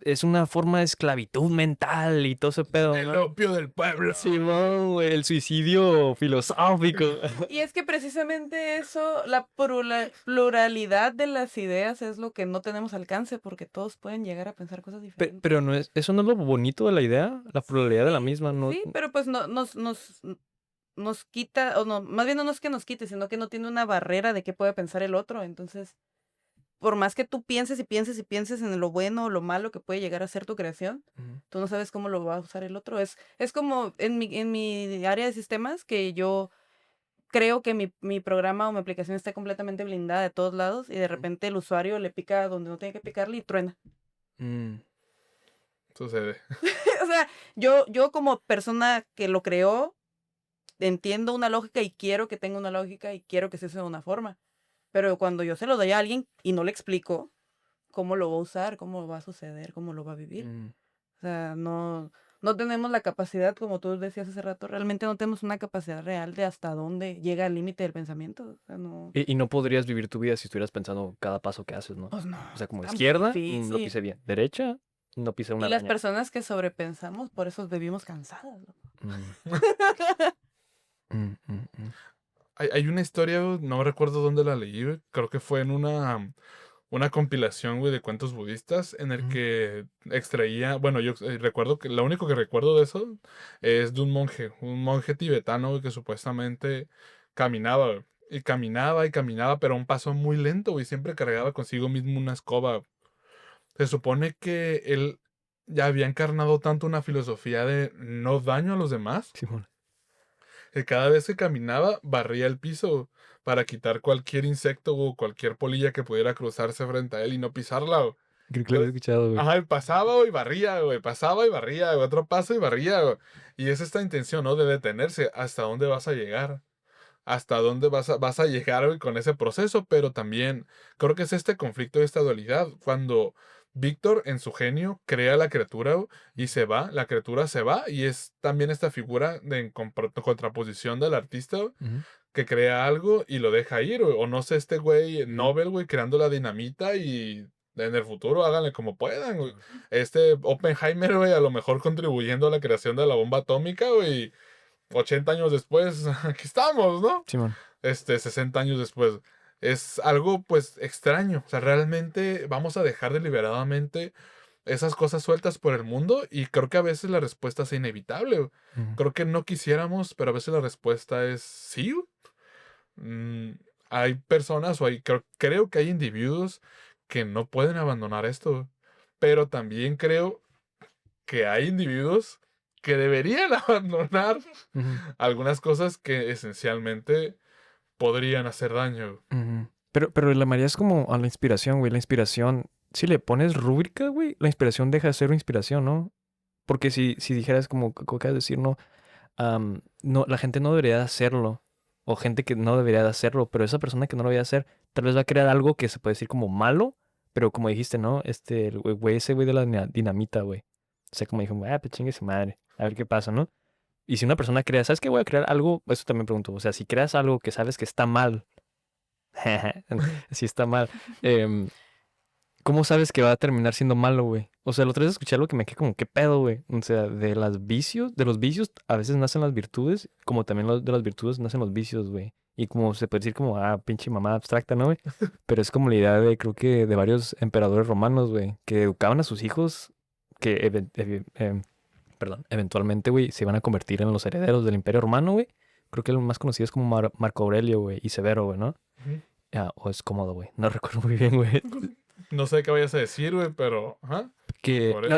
es una forma de esclavitud mental y todo ese pedo, El ¿no? opio del pueblo. Simón, güey, el suicidio filosófico. y es que precisamente eso, la pluralidad de las ideas es lo que no tenemos alcance porque todos pueden llegar a pensar cosas diferentes. Pero no es, eso no es lo bonito de la idea, la pluralidad de la Sí, misma, ¿no? sí, pero pues no, nos quita, o no, más bien no es que nos quite, sino que no tiene una barrera de qué puede pensar el otro. Entonces, por más que tú pienses y pienses y pienses en lo bueno o lo malo que puede llegar a ser tu creación, Ujú. tú no sabes cómo lo va a usar el otro. Es como en mi área de sistemas que yo creo que mi programa o mi aplicación está completamente blindada de todos lados y de repente el usuario le pica donde no tiene que picarle y truena. Mm, Sucede. O sea, yo como persona que lo creó, entiendo una lógica y quiero que tenga una lógica y quiero que se use de una forma. Pero cuando yo se lo doy a alguien y no le explico cómo lo va a usar, cómo va a suceder, cómo lo va a vivir. mm. O sea, no tenemos la capacidad, como tú decías hace rato, realmente no tenemos una capacidad real de hasta dónde llega el límite del pensamiento. O sea, no. Y no podrías vivir tu vida si estuvieras pensando cada paso que haces, ¿no? Pues no, O sea, como está muy izquierda, lo difícil. pisé bien. Derecha, no pisé Y una las araña. personas que sobrepensamos, por eso vivimos cansadas. Mm, mm, mm, mm. Hay una historia, güey, no recuerdo dónde la leí, güey, creo que fue en una compilación, güey, de cuentos budistas en el Ujú. que extraía, bueno, yo recuerdo que lo único que recuerdo de eso es de un monje tibetano, güey, que supuestamente caminaba, güey, y caminaba, pero a un paso muy lento, güey, siempre cargaba consigo mismo una escoba. Se supone que él ya había encarnado tanto una filosofía de no daño a los demás, Simón. que cada vez que caminaba barría el piso para quitar cualquier insecto o cualquier polilla que pudiera cruzarse frente a él y no pisarla, güey. Creo que lo había escuchado, güey. Ajá, y pasaba güey, y barría, güey, pasaba y barría, güey, otro paso y barría, güey. Y es esta intención, ¿no? De detenerse, hasta dónde vas a llegar, hasta dónde vas a llegar, güey, con ese proceso, pero también creo que es este conflicto, esta dualidad, cuando Víctor en su genio crea la criatura güey, y se va, la criatura se va y es también esta figura de contraposición del artista güey, Ujú. que crea algo y lo deja ir, güey. O no sé, este güey Nobel, güey, creando la dinamita y en el futuro háganle como puedan, güey. Este Oppenheimer, güey, a lo mejor contribuyendo a la creación de la bomba atómica, güey. 80 años después, aquí estamos, ¿no? Simón. 60 años después. Es algo, pues, extraño. O sea, realmente vamos a dejar deliberadamente esas cosas sueltas por el mundo y creo que a veces la respuesta es inevitable. Ujú. Creo que no quisiéramos, pero a veces la respuesta es sí. Mm, hay personas o creo que hay individuos que no pueden abandonar esto, pero también creo que hay individuos que deberían abandonar Ujú. algunas cosas que esencialmente podrían hacer daño. Ujú. Pero la María es como a la inspiración, güey. La inspiración, si le pones rúbrica, güey, la inspiración deja de ser una inspiración, ¿no? Porque si dijeras como acabas de decir, no, no, la gente no debería de hacerlo. O gente que no debería de hacerlo, pero esa persona que no lo debería hacer, tal vez va a crear algo que se puede decir como malo, pero como dijiste, ¿no? El ese güey de la dinamita, güey. O sea, como dijo, pues chingue su madre, a ver qué pasa, ¿no? Y si una persona crea, ¿sabes qué? Voy a crear algo, eso también pregunto, o sea, si creas algo que sabes que está mal, si está mal, em, ¿cómo sabes que va a terminar siendo malo, güey? O sea, la otra vez escuché algo que me quedé como, ¿qué pedo, güey? O sea, de los vicios a veces nacen las virtudes, como también de las virtudes nacen los vicios, güey. Y como se puede decir como, pinche mamá abstracta, ¿no, güey? Pero es como la idea de, creo que de varios emperadores romanos, güey, que educaban a sus hijos que, perdón, eventualmente, güey, se iban a convertir en los herederos del Imperio Romano, güey. Creo que el más conocido es como Marco Aurelio, güey, y Severo, güey, ¿no? Ujú. O es cómodo, güey. No recuerdo muy bien, güey. No sé qué vayas a decir, güey, pero... ajá.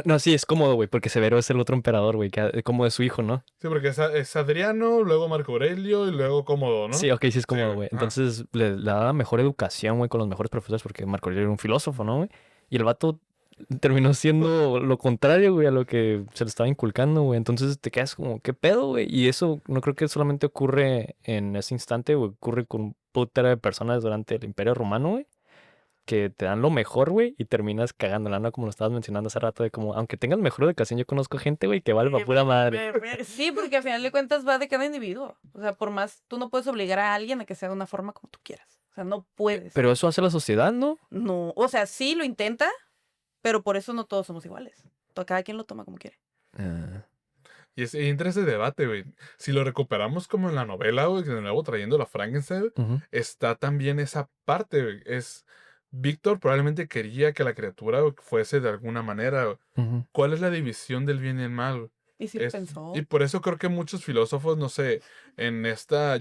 No, sí, es cómodo, güey, porque Severo es el otro emperador, güey, como de su hijo, ¿no? Sí, porque es Adriano, luego Marco Aurelio y luego Cómodo, ¿no? Sí, ok, sí es Sí, cómodo, güey. ajá. Entonces le daba mejor educación, güey, con los mejores profesores, porque Marco Aurelio era un filósofo, ¿no, güey? Y el vato terminó siendo lo contrario, güey, a lo que se le estaba inculcando, güey. Entonces te quedas como, ¿qué pedo, güey? Y eso no creo que solamente ocurre en ese instante, güey. Ocurre con un putero de personas durante el Imperio Romano, güey. que te dan lo mejor, güey, y terminas cagándola, ¿no? Como lo estabas mencionando hace rato, de como, aunque tengas mejor educación, yo conozco gente, güey, que vale para pura madre. Sí, porque al final de cuentas va de cada individuo. O sea, por más, tú no puedes obligar a alguien a que sea de una forma como tú quieras. O sea, no puedes. Pero eso hace la sociedad, ¿no? No, o sea, sí lo intenta, pero por eso no todos somos iguales. Cada quien lo toma como quiere. Ah, Y entra ese debate, güey. Si lo recuperamos como en la novela, güey, de nuevo trayendo la Frankenstein, ujú, está también esa parte, güey. Víctor probablemente quería que la criatura güey, fuese de alguna manera, güey. ujú, ¿Cuál es la división del bien y el mal, güey? Y sí lo pensó. Y por eso creo que muchos filósofos, no sé,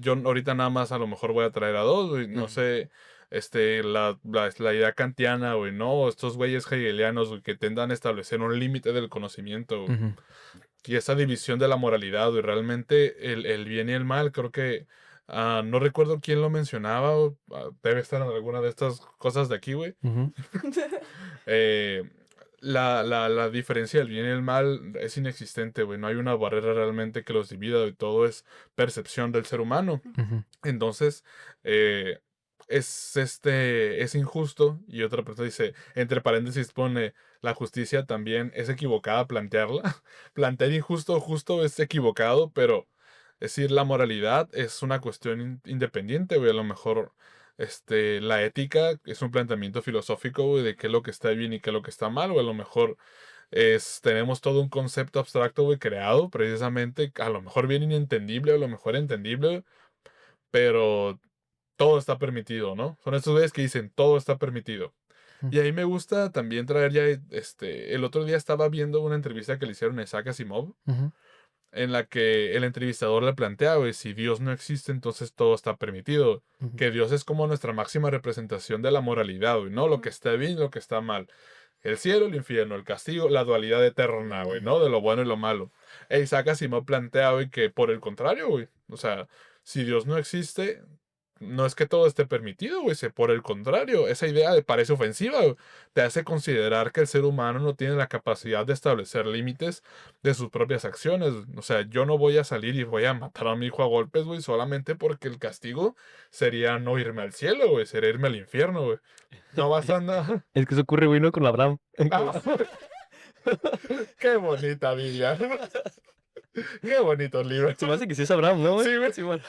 yo ahorita nada más a lo mejor voy a traer a dos, güey, no Ujú. sé, la idea kantiana, güey, no, estos güeyes hegelianos, güey, que tendan a establecer un límite del conocimiento, güey, ujú, y esa división de la moralidad, güey, realmente el bien y el mal, creo que, no recuerdo quién lo mencionaba, güey, debe estar en alguna de estas cosas de aquí, güey, ujú, eh, la diferencia del bien y el mal es inexistente, güey. No hay una barrera realmente que los divida, y todo es percepción del ser humano. ujú, Entonces, eh, es injusto. Y otra persona dice, entre paréntesis pone, la justicia también es equivocada plantearla. Plantear injusto o justo es equivocado, pero es decir, la moralidad es una cuestión independiente, güey. A lo mejor, la ética es un planteamiento filosófico, güey, de qué es lo que está bien y qué es lo que está mal, o a lo mejor tenemos todo un concepto abstracto, güey, creado precisamente, a lo mejor bien inentendible, a lo mejor entendible, pero todo está permitido, ¿no? Son estos güeyes que dicen todo está permitido. ujú, Y ahí me gusta también traer ya, el otro día estaba viendo una entrevista que le hicieron a Isaac Asimov, ujú, en la que el entrevistador le plantea, güey, si Dios no existe, entonces todo está permitido. ujú, Que Dios es como nuestra máxima representación de la moralidad, güey, ¿no? Lo que está bien y lo que está mal. El cielo, el infierno, el castigo, la dualidad eterna, güey, ¿no? De lo bueno y lo malo. E Isaac Asimov plantea, güey, que por el contrario, güey. O sea, si Dios no existe, no es que todo esté permitido, güey. Por el contrario, esa idea le parece ofensiva, güey. Te hace considerar que el ser humano no tiene la capacidad de establecer límites de sus propias acciones. O sea, yo no voy a salir y voy a matar a mi hijo a golpes, güey, solamente porque el castigo sería no irme al cielo, güey, sería irme al infierno, güey. No vas a andar. Es que eso ocurre, güey, ¿no? Con Abraham. Ah, qué bonita Biblia. Qué bonito libro. Se me hace que sí es Abraham, ¿no, güey? Sí, güey. Sí, bueno.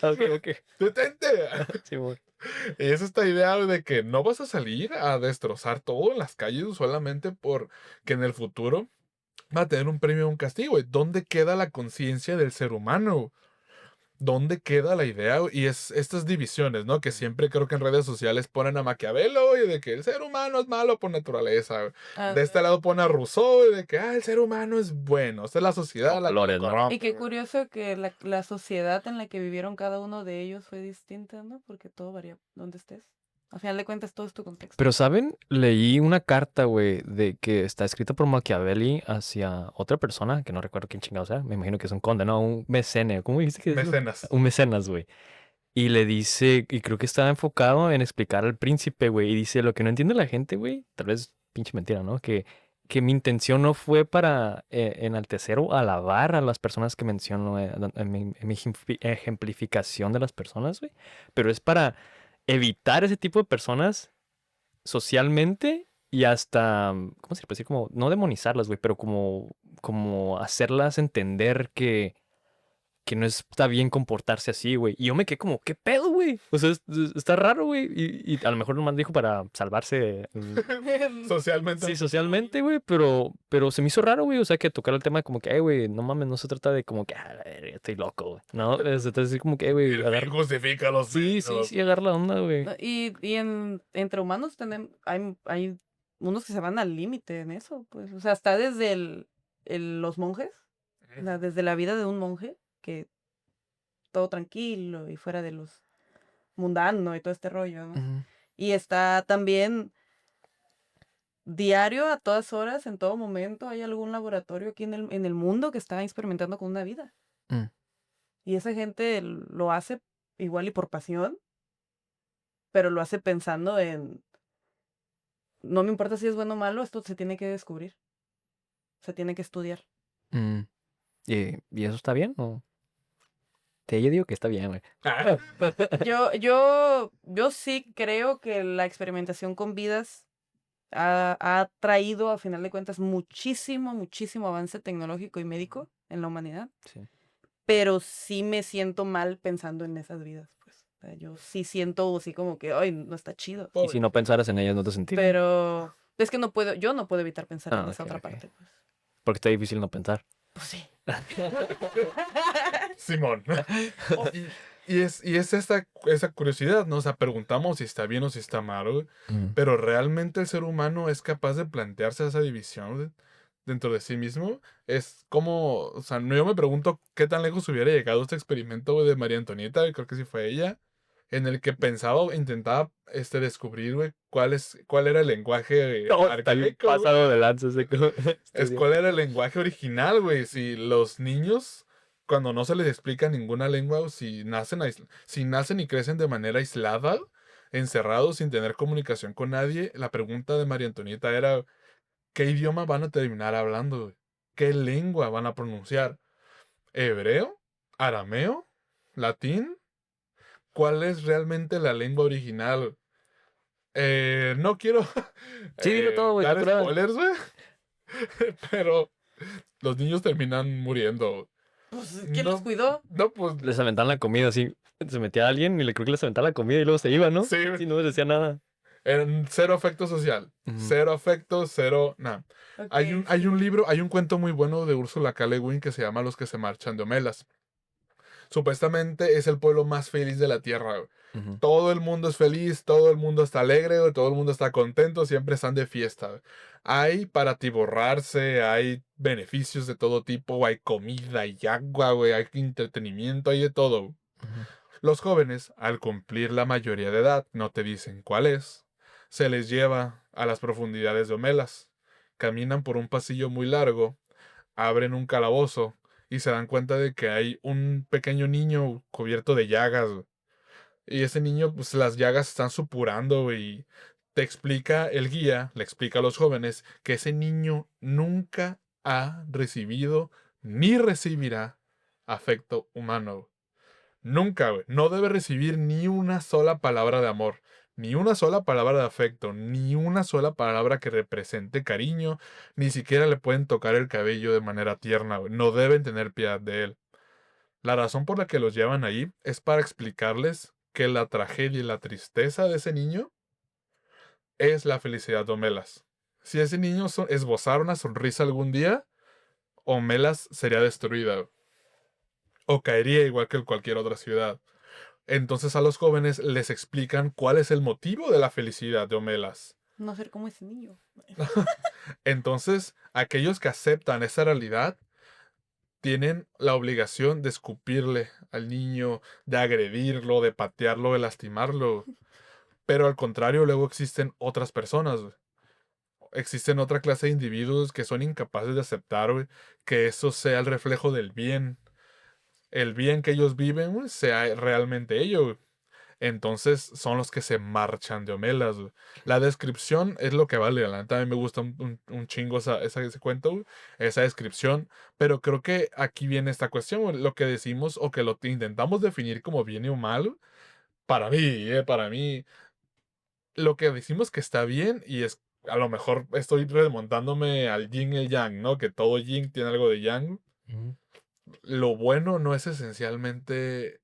Ok, ok. Detente. Sí, bueno. Y es esta idea de que no vas a salir a destrozar todo en las calles solamente porque en el futuro va a tener un premio o un castigo. ¿Y dónde queda la conciencia del ser humano? ¿Dónde queda la idea? Y es estas divisiones, ¿no? Que siempre creo que en redes sociales ponen a Maquiavelo y de que el ser humano es malo por naturaleza. Ah, De este lado pone a Rousseau y de que el ser humano es bueno. Esta es la sociedad la que lo Colores, ¿no? corrompe, y qué güey. curioso que la sociedad en la que vivieron cada uno de ellos fue distinta, ¿no? Porque todo varía donde estés. Al final de cuentas, todo es tu contexto. Pero, ¿saben? Leí una carta, güey, de que está escrita por Machiavelli hacia otra persona, que no recuerdo quién chingado sea. Me imagino que es un conde, ¿no? Un mecene. ¿Cómo dijiste que es? Mecenas. Un mecenas, güey. Y le dice, y creo que está enfocado en explicar al príncipe, güey. Y dice, lo que no entiende la gente, güey, tal vez pinche mentira, ¿no? Que mi intención no fue para enaltecer o alabar a las personas que menciono en mi ejemplificación de las personas, güey. Pero es para evitar ese tipo de personas socialmente y hasta, ¿cómo se le puede decir? Como, no demonizarlas, güey, pero como hacerlas entender que no está bien comportarse así, güey. Y yo me quedé como, ¿qué pedo, güey? O sea, está raro, güey. Y a lo mejor nomás dijo para salvarse, Socialmente. sí, socialmente, güey, pero se me hizo raro, güey. O sea, que tocar el tema de como que, güey, no mames, no se trata de como que, la verga, estoy loco, güey. No, se trata de decir como que, güey, El fin agarra. justifica los Sí, sí, medios. sí, agarra la onda, güey. No, y entre humanos hay unos que se van al límite en eso, pues. O sea, está desde los monjes, o sea, desde la vida de un monje, que todo tranquilo y fuera de los mundano y todo este rollo, ¿no? Ujú, Y está también diario, a todas horas, en todo momento, hay algún laboratorio aquí en el mundo que está experimentando con una vida. mm. Y esa gente lo hace igual y por pasión, pero lo hace pensando en, no me importa si es bueno o malo, esto se tiene que descubrir, se tiene que estudiar. Mm. ¿Y eso está bien? ¿O? Sí, yo digo que está bien, güey. Ah, Yo sí creo que la experimentación con vidas ha traído, a final de cuentas, muchísimo avance tecnológico y médico en la humanidad, Sí. pero sí me siento mal pensando en esas vidas, pues. O sea, yo sí siento así como que, ay, no está chido. Y si no pensaras en ellas, no te sentirías. Pero es que yo no puedo evitar pensar en esa Ok, otra ok. parte, pues. Porque está difícil no pensar. Pues sí. Simón. Y es esa curiosidad, ¿no? O sea, preguntamos si está bien o si está mal, güey. Pero realmente el ser humano es capaz de plantearse esa división dentro de sí mismo. Es como, o sea, yo me pregunto qué tan lejos hubiera llegado este experimento, güey, de María Antonieta, creo que sí fue ella, en el que pensaba o intentaba descubrir, güey, cuál era el lenguaje No, está bien arcaico, güey. pasado de lanza ese ¿Cuál era el lenguaje original, güey? Si los niños, cuando no se les explica ninguna lengua, o si nacen y crecen de manera aislada, encerrados, sin tener comunicación con nadie, la pregunta de María Antonieta era, ¿qué idioma van a terminar hablando, güey? ¿Qué lengua van a pronunciar? ¿Hebreo? ¿Arameo? ¿Latín? ¿Cuál es realmente la lengua original? No quiero Sí, dilo todo, güey, dar tú pruebas. spoilers, güey, pero los niños terminan muriendo. Pues, ¿quién los cuidó? No, pues Les aventaban la comida así. Se metía a alguien y le creo que les aventaba la comida y luego se iba, ¿no? sí, Sí, no les decía nada. eran cero afecto social. Ujú. Cero afecto, cero, nada. Ok, Hay un sí. libro, hay un cuento muy bueno de Úrsula K. Le Guin que se llama Los que se marchan de Homelas. Supuestamente es el pueblo más feliz de la tierra, güey. Ujú. Todo el mundo es feliz, todo el mundo está alegre, güey, todo el mundo está contento, siempre están de fiesta, güey. Hay para atiborrarse, hay beneficios de todo tipo, hay comida, hay agua, güey, hay entretenimiento, hay de todo, güey. Ujú. Los jóvenes, al cumplir la mayoría de edad, no te dicen cuál es, se les lleva a las profundidades de Homelas. Caminan por un pasillo muy largo, abren un calabozo y se dan cuenta de que hay un pequeño niño cubierto de llagas, güey. Y ese niño, pues las llagas están supurando, güey, y te explica el guía, le explica a los jóvenes que ese niño nunca ha recibido ni recibirá afecto humano, güey. Nunca, güey. No debe recibir ni una sola palabra de amor, ni una sola palabra de afecto, ni una sola palabra que represente cariño, ni siquiera le pueden tocar el cabello de manera tierna, güey. No deben tener piedad de él. La razón por la que los llevan ahí es para explicarles que la tragedia y la tristeza de ese niño es la felicidad de Homelas. Si ese niño esbozara una sonrisa algún día, Homelas sería destruida, güey, o caería igual que cualquier otra ciudad. Entonces a los jóvenes les explican cuál es el motivo de la felicidad de Homelas. No ser como ese niño. Entonces, aquellos que aceptan esa realidad tienen la obligación de escupirle al niño, de agredirlo, de patearlo, de lastimarlo. Pero al contrario, luego existen otras personas, güey. Existen otra clase de individuos que son incapaces de aceptar, güey, que eso sea el reflejo del bien. El bien que ellos viven, güey, sea realmente ello, güey. Entonces son los que se marchan de Homelas, güey. La descripción es lo que vale. La neta, a mí me gusta un chingo ese cuento, güey, esa descripción. Pero creo que aquí viene esta cuestión, güey. Lo que decimos o que lo intentamos definir como bien o mal, para mí, lo que decimos que está bien y es, a lo mejor estoy remontándome al yin y el yang, ¿no? Que todo yin tiene algo de yang. Ujú. Lo bueno no es esencialmente...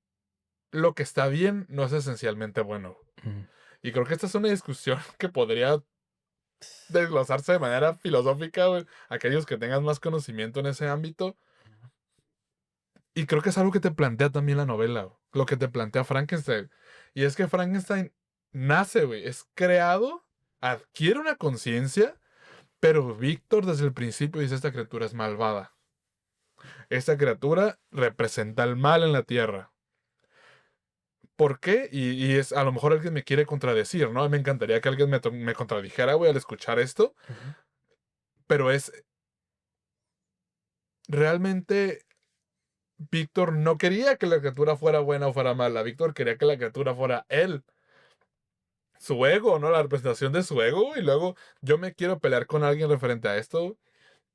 Lo que está bien no es esencialmente bueno. Ujú. Y creo que esta es una discusión que podría desglosarse de manera filosófica, güey. Aquellos que tengan más conocimiento en ese ámbito. Y creo que es algo que te plantea también la novela, güey. Lo que te plantea Frankenstein. Y es que Frankenstein nace, güey. Es creado, adquiere una conciencia, pero Víctor desde el principio dice: esta criatura es malvada. Esta criatura representa el mal en la tierra. ¿Por qué? Y es, a lo mejor alguien me quiere contradecir, ¿no? Me encantaría que alguien me contradijera, güey, al escuchar esto. Ujú. Pero es, realmente, Víctor no quería que la criatura fuera buena o fuera mala. Víctor quería que la criatura fuera él. Su ego, ¿no? La representación de su ego. Y luego yo me quiero pelear con alguien referente a esto.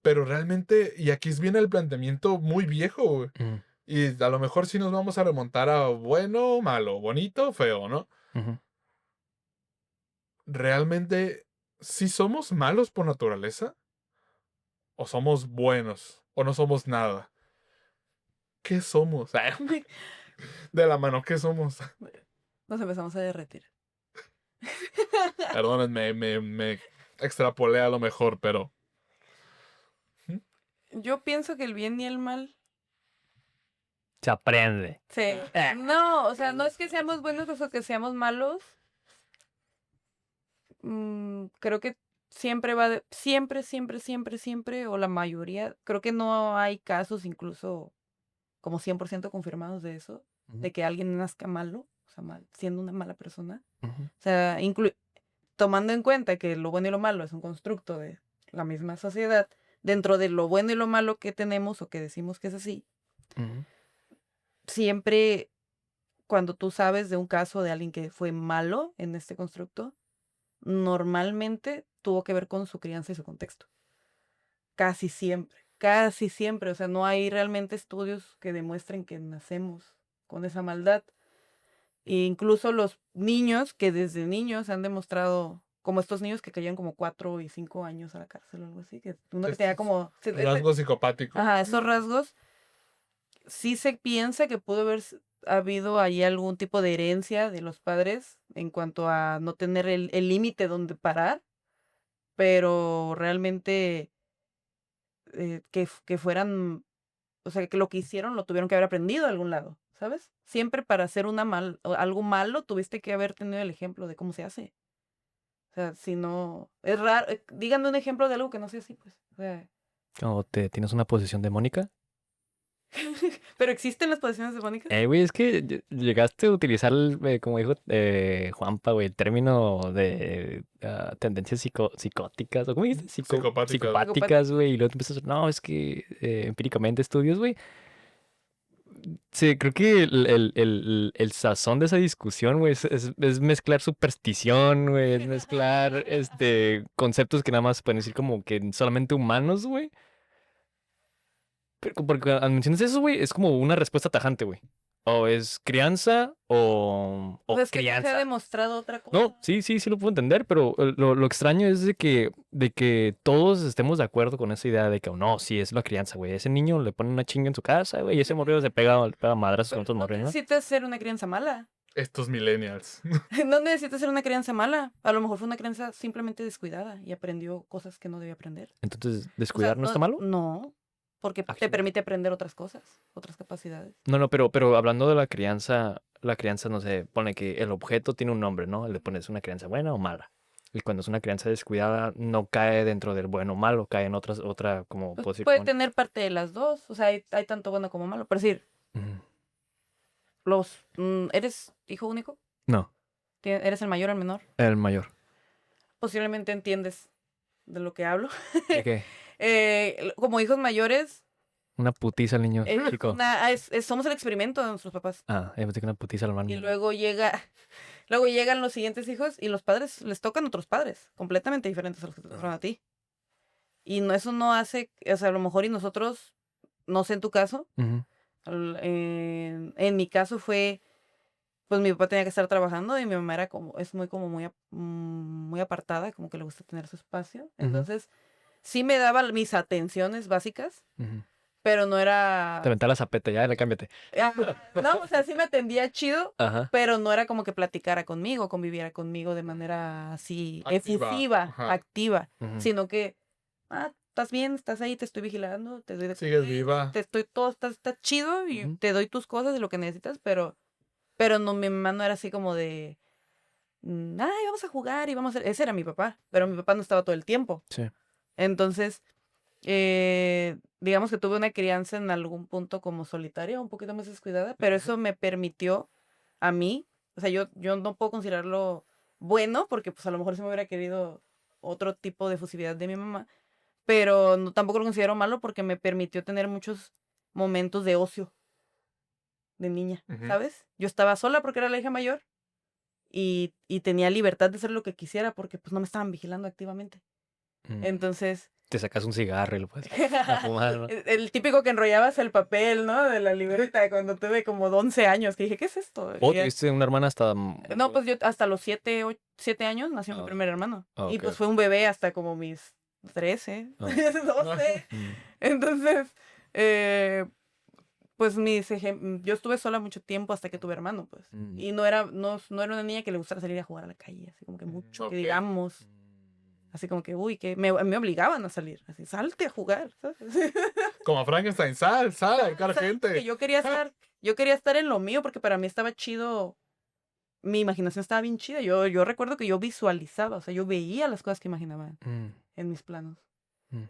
Pero realmente, y aquí viene el planteamiento muy viejo, güey. Ujú. Y a lo mejor sí nos vamos a remontar a bueno o malo, bonito o feo, ¿no? Ujú. ¿Realmente sí somos malos por naturaleza? ¿O somos buenos? ¿O no somos nada? ¿Qué somos? De la mano, ¿qué somos? Nos empezamos a derretir. Perdónenme, me extrapolé a lo mejor, pero... ¿Mm? Yo pienso que el bien y el mal. Se aprende. Sí. No, o sea, no es que seamos buenos o que seamos malos. Creo que siempre siempre, o la mayoría, creo que no hay casos incluso como 100% confirmados de eso, de que alguien nazca malo, o sea, siendo una mala persona. Ujú. O sea, tomando en cuenta que lo bueno y lo malo es un constructo de la misma sociedad, dentro de lo bueno y lo malo que tenemos o que decimos que es así, Ujú. siempre cuando tú sabes de un caso de alguien que fue malo en este constructo, normalmente tuvo que ver con su crianza y su contexto. Casi siempre. O sea, no hay realmente estudios que demuestren que nacemos con esa maldad. E incluso los niños que desde niños han demostrado, como estos niños que caían como 4 y 5 años a la cárcel o algo así, que uno que tenía Estos como... rasgos psicopáticos. Ajá, esos rasgos, sí se piensa que pudo haber habido ahí algún tipo de herencia de los padres en cuanto a no tener el límite donde parar, pero realmente que fueran, o sea, que lo que hicieron lo tuvieron que haber aprendido de algún lado, ¿sabes? Siempre para hacer algo malo tuviste que haber tenido el ejemplo de cómo se hace. O sea, si no, es raro, díganme un ejemplo de algo que no sea así, pues. O sea, ¿O tienes una posesión demónica? pero existen las posiciones demónicas. Güey, es que llegaste a utilizar, como dijo Juanpa, güey, el término de tendencias psicóticas, o ¿cómo dijiste? Psicopáticas. Psicopáticas, güey, y luego te empiezas a no, es que empíricamente estudios, güey. Sí, creo que el sazón de esa discusión, güey, es mezclar superstición, güey, es mezclar conceptos que nada más pueden decir como que solamente humanos, güey. Pero porque al mencionas eso, güey, es como una respuesta tajante, güey. O es crianza o Pues que no se ha crianza. demostrado otra cosa. No, sí lo puedo entender, pero lo extraño es de que todos estemos de acuerdo con esa idea de que, no, sí, es la crianza, güey. Ese niño le pone una chinga en su casa, güey, y ese morrillo le pega madrazos con Pero otros no morrillos, ¿no? necesitas ser una crianza mala. Estos millennials. No necesitas ser una crianza mala. A lo mejor fue una crianza simplemente descuidada y aprendió cosas que no debía aprender. Entonces, O sea, ¿descuidar no está malo? No, porque Ah, te chinga. permite aprender otras cosas, otras capacidades. No, pero hablando de la crianza, no sé, pone que el objeto tiene un nombre, ¿no? Le pones una crianza buena o mala. Y cuando es una crianza descuidada, no cae dentro del bueno o malo, cae en otra, como Pues puedo decir, puede tener parte de las dos. O sea, hay tanto bueno como malo. Por decir, Ujú. ¿eres hijo único? No, ¿Eres el mayor o el menor? el mayor. Posiblemente entiendes de lo que hablo. ¿De qué? Como hijos mayores, Una putiza al niño es chico. somos el experimento de nuestros papás. Ah, pensé que una putiza al hermano. Y luego llegan los siguientes hijos y los padres les tocan otros padres, completamente diferentes a los que te tocaron a ti. Y eso no hace, o sea, a lo mejor y nosotros, no sé en tu caso, Ujú. en mi caso fue, pues mi papá tenía que estar trabajando y mi mamá era como muy apartada, como que le gusta tener su espacio. Entonces, sí me daba mis atenciones básicas, Ujú. pero no era... Te aventaba la zapeta, ya, cámbiate. No, o sea, sí me atendía chido, Ajá. pero no era como que platicara conmigo, conviviera conmigo de manera así Activa, efusiva, ajá. activa, Ujú. sino que, estás bien, estás ahí, te estoy vigilando, te doy de Sigues comer, viva. todo está chido y Ujú. te doy tus cosas de lo que necesitas, pero no, mi mamá no era así como de, ay, vamos a jugar y vamos a hacer, ese era mi papá, pero mi papá no estaba todo el tiempo. Sí. Entonces, digamos que tuve una crianza en algún punto como solitaria, un poquito más descuidada, pero eso me permitió a mí, o sea, yo no puedo considerarlo bueno, porque pues a lo mejor se me hubiera querido otro tipo de efusividad de mi mamá, pero no, tampoco lo considero malo porque me permitió tener muchos momentos de ocio de niña, Ujú. ¿sabes? Yo estaba sola porque era la hija mayor y tenía libertad de hacer lo que quisiera porque pues no me estaban vigilando activamente. Mm. Entonces, Te sacas un cigarro y lo puedes a fumar, ¿no? El típico que enrollabas el papel, ¿no? De la libreta cuando tuve como 11 años, que dije, ¿qué es esto? ¿O Y ya- tuviste una hermana hasta... No, pues yo hasta los 7 años nació mi Ah, primer hermano. ah, Y ok, pues ok. fue un bebé hasta como mis 13, Ah. 12. Mm, Entonces, eh, pues yo estuve sola mucho tiempo hasta que tuve hermano, pues. mm. Y no era una niña que le gustara salir a jugar a la calle, así como que mucho, Ok. que digamos. Así como que, uy, que me obligaban a salir. Así, salte a jugar, ¿sabes? Como a Frankenstein, sal, a buscar O sea, que gente. yo quería estar en lo mío porque para mí estaba chido. Mi imaginación estaba bien chida. Yo recuerdo que yo visualizaba, o sea, yo veía las cosas que imaginaba Mm, en mis planos. mm.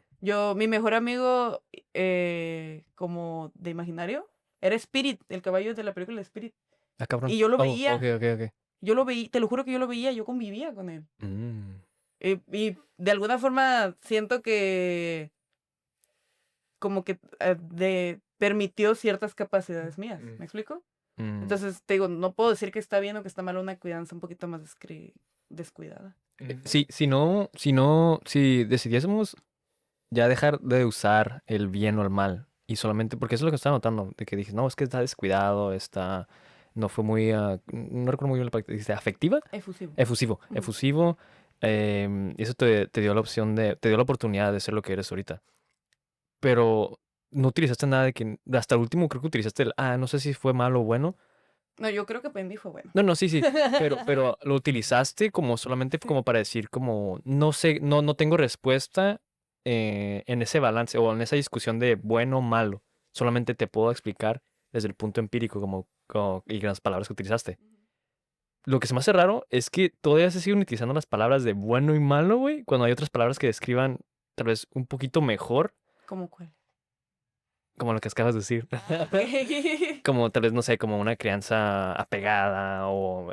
Mi mejor amigo, como de imaginario, era Spirit, el caballo de la película Spirit. Ah, cabrón. Y yo lo Oh, veía, ok, ok, ok. te lo juro que yo lo veía, yo convivía con él. Mm. Y de alguna forma siento que como que permitió ciertas capacidades mías, Mm. ¿me explico? Mm. Entonces, te digo, no puedo decir que está bien o que está mal una crianza un poquito más descuidada. Si decidiésemos ya dejar de usar el bien o el mal, y solamente, porque eso es lo que estaba notando, de que dije, no, es que está descuidado, no fue muy, no recuerdo muy bien la palabra, dijiste, afectiva, Efusivo. efusivo, Ujú. efusivo, y eso te dio la opción te dio la oportunidad de ser lo que eres ahorita. Pero no utilizaste nada de que, hasta el último creo que utilizaste no sé si fue malo o bueno. No, yo creo que Pendy fue bueno. No, sí, pero lo utilizaste como solamente Sí. como para decir como, no sé, no tengo respuesta en ese balance o en esa discusión de bueno o malo. Solamente te puedo explicar desde el punto empírico y las palabras que utilizaste. Lo que se me hace raro es que todavía se siguen utilizando las palabras de bueno y malo, güey, cuando hay otras palabras que describan tal vez un poquito mejor, ¿Cómo cuál? como lo que acabas de decir. Como tal vez, no sé, como una crianza apegada o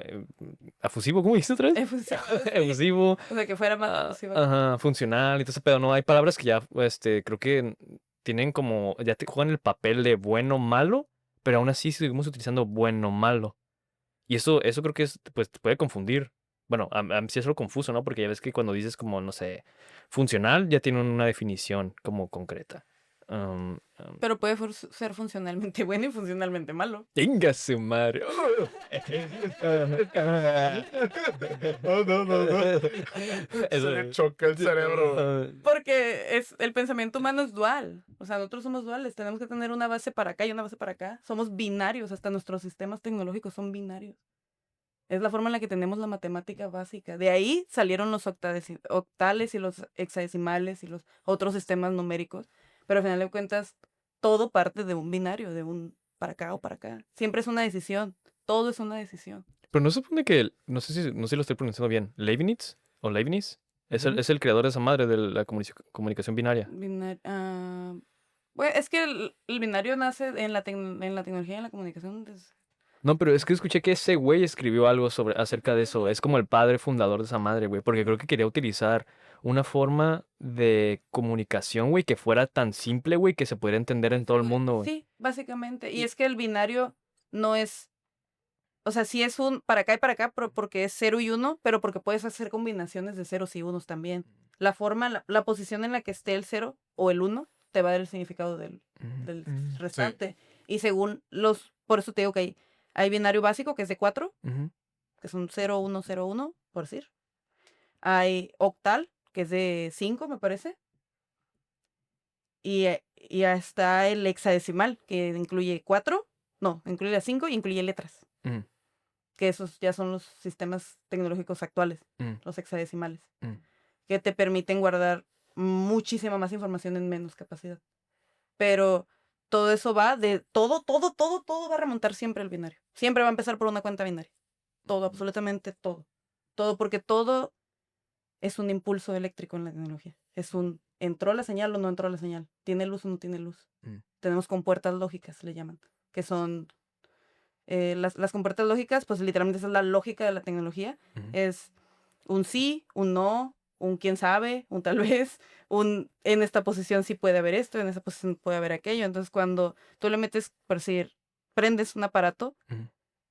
afusivo, ¿cómo dijiste otra vez? Efusivo, sí. Efusivo, O sea, que fuera más efusiva. ajá, funcional y todo ese pedo. No, hay palabras que ya, creo que tienen como, ya te juegan el papel de bueno, malo, pero aún así seguimos utilizando bueno, malo. Y eso creo que pues te puede confundir. Bueno, a mí sí es lo confuso, ¿no? Porque ya ves que cuando dices como, no sé, funcional, ya tiene una definición como concreta. Um, um, Pero puede ser funcionalmente bueno y funcionalmente malo. ¡Venga su madre! No. Se le choca el cerebro. Porque el pensamiento humano es dual. O sea, nosotros somos duales. Tenemos que tener una base para acá y una base para acá. Somos binarios. Hasta nuestros sistemas tecnológicos son binarios. Es la forma en la que tenemos la matemática básica. De ahí salieron los octales y los hexadecimales y los otros sistemas numéricos. Pero al final de cuentas, todo parte de un binario, de un para acá o para acá. Siempre es una decisión. Todo es una decisión. Pero no se supone que, no sé si lo estoy pronunciando bien, Leibniz o Leibniz Ujú. es el creador de esa madre de la comunicación binaria. Bueno, es que el binario nace en la tecnología y en la comunicación. No, pero es que escuché que ese güey escribió algo acerca de eso. Es como el padre fundador de esa madre, güey, porque creo que quería utilizar una forma de comunicación, güey, que fuera tan simple, güey, que se pudiera entender en todo el mundo, güey. Sí, básicamente. Y Y- es que el binario no es, o sea, sí es un para acá y para acá, pero porque es 0 y 1, pero porque puedes hacer combinaciones de ceros y unos también. La forma, la posición en la que esté el 0 o el 1 te va a dar el significado del Mm, restante. Y según por eso te digo que hay binario básico que es de 4, ujú. que son 0, 1, 0, 1, por decir. Hay octal, que es de 5, me parece. Y ya está el hexadecimal, que incluye 4, no, incluye 5 y incluye letras. Mm, Que esos ya son los sistemas tecnológicos actuales, mm, los hexadecimales, mm. que te permiten guardar muchísima más información en menos capacidad. Pero todo eso va de todo va a remontar siempre al binario. Siempre va a empezar por una cuenta binaria. Todo, absolutamente todo. Todo, porque todo es un impulso eléctrico en la tecnología. ¿Entró la señal o no entró la señal? ¿Tiene luz o no tiene luz? Mm. Tenemos compuertas lógicas, le llaman, que son las compuertas lógicas, pues literalmente esa es la lógica de la tecnología. Ujú. Es un sí, un no, un quién sabe, un tal vez, en esta posición sí puede haber esto, en esa posición puede haber aquello. Entonces, cuando tú le metes, por decir, prendes un aparato, Ujú.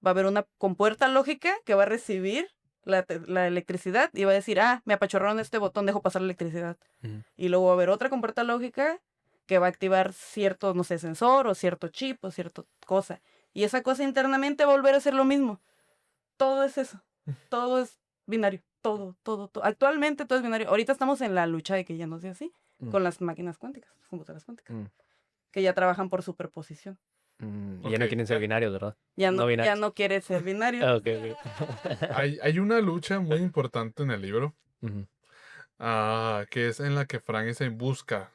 va a haber una compuerta lógica que va a recibir la electricidad y va a decir, me apachurraron este botón, dejo pasar la electricidad. Ujú. Y luego va a haber otra con puerta lógica que va a activar cierto, no sé, sensor o cierto chip o cierta cosa. Y esa cosa internamente va a volver a ser lo mismo. Todo es eso. Todo es binario. Todo. Actualmente todo es binario. Ahorita estamos en la lucha de que ya no sea así. Mm. Con las máquinas cuánticas, las computadoras cuánticas. Mm. Que ya trabajan por superposición. Y ya no Ok. quieren ser binarios, ¿verdad? Ya No no binarios. quiere ser binario. Ah, ok, ok. Hay una lucha muy importante en el libro, Ujú. que es en la que Frankenstein busca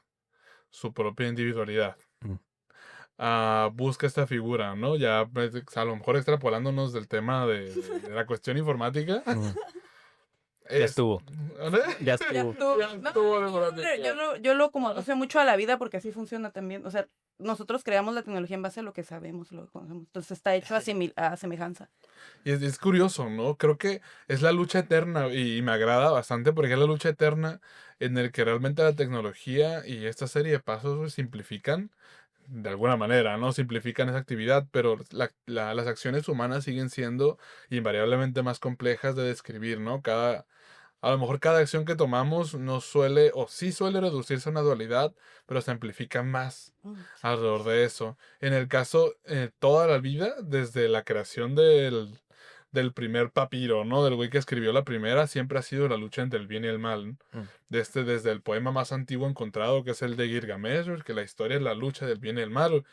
su propia individualidad. Mm. Busca esta figura, ¿no? Ya pues, a lo mejor extrapolándonos del tema de la cuestión informática. Ujú. Ya Es, estuvo. Ya Ya estuvo. tú. Ya No, estuvo de no, informática. yo lo como asocio mucho a la vida porque así funciona también. O sea, nosotros creamos la tecnología en base a lo que sabemos, lo que conocemos. Entonces está hecho a semejanza. Y es curioso, ¿no? Creo que es la lucha eterna y me agrada bastante porque es la lucha eterna en el que realmente la tecnología y esta serie de pasos pues, simplifican de alguna manera, ¿no? Simplifican esa actividad, pero las acciones humanas siguen siendo invariablemente más complejas de describir, ¿no? A lo mejor cada acción que tomamos no suele, o sí suele reducirse a una dualidad, pero se amplifica más Sí. alrededor de eso. En el caso, toda la vida, desde la creación del primer papiro, ¿no? Del güey que escribió la primera, siempre ha sido la lucha entre el bien y el mal. Mm. Desde el poema más antiguo encontrado, que es el de Gilgamesh, que la historia es la lucha del bien y el mal.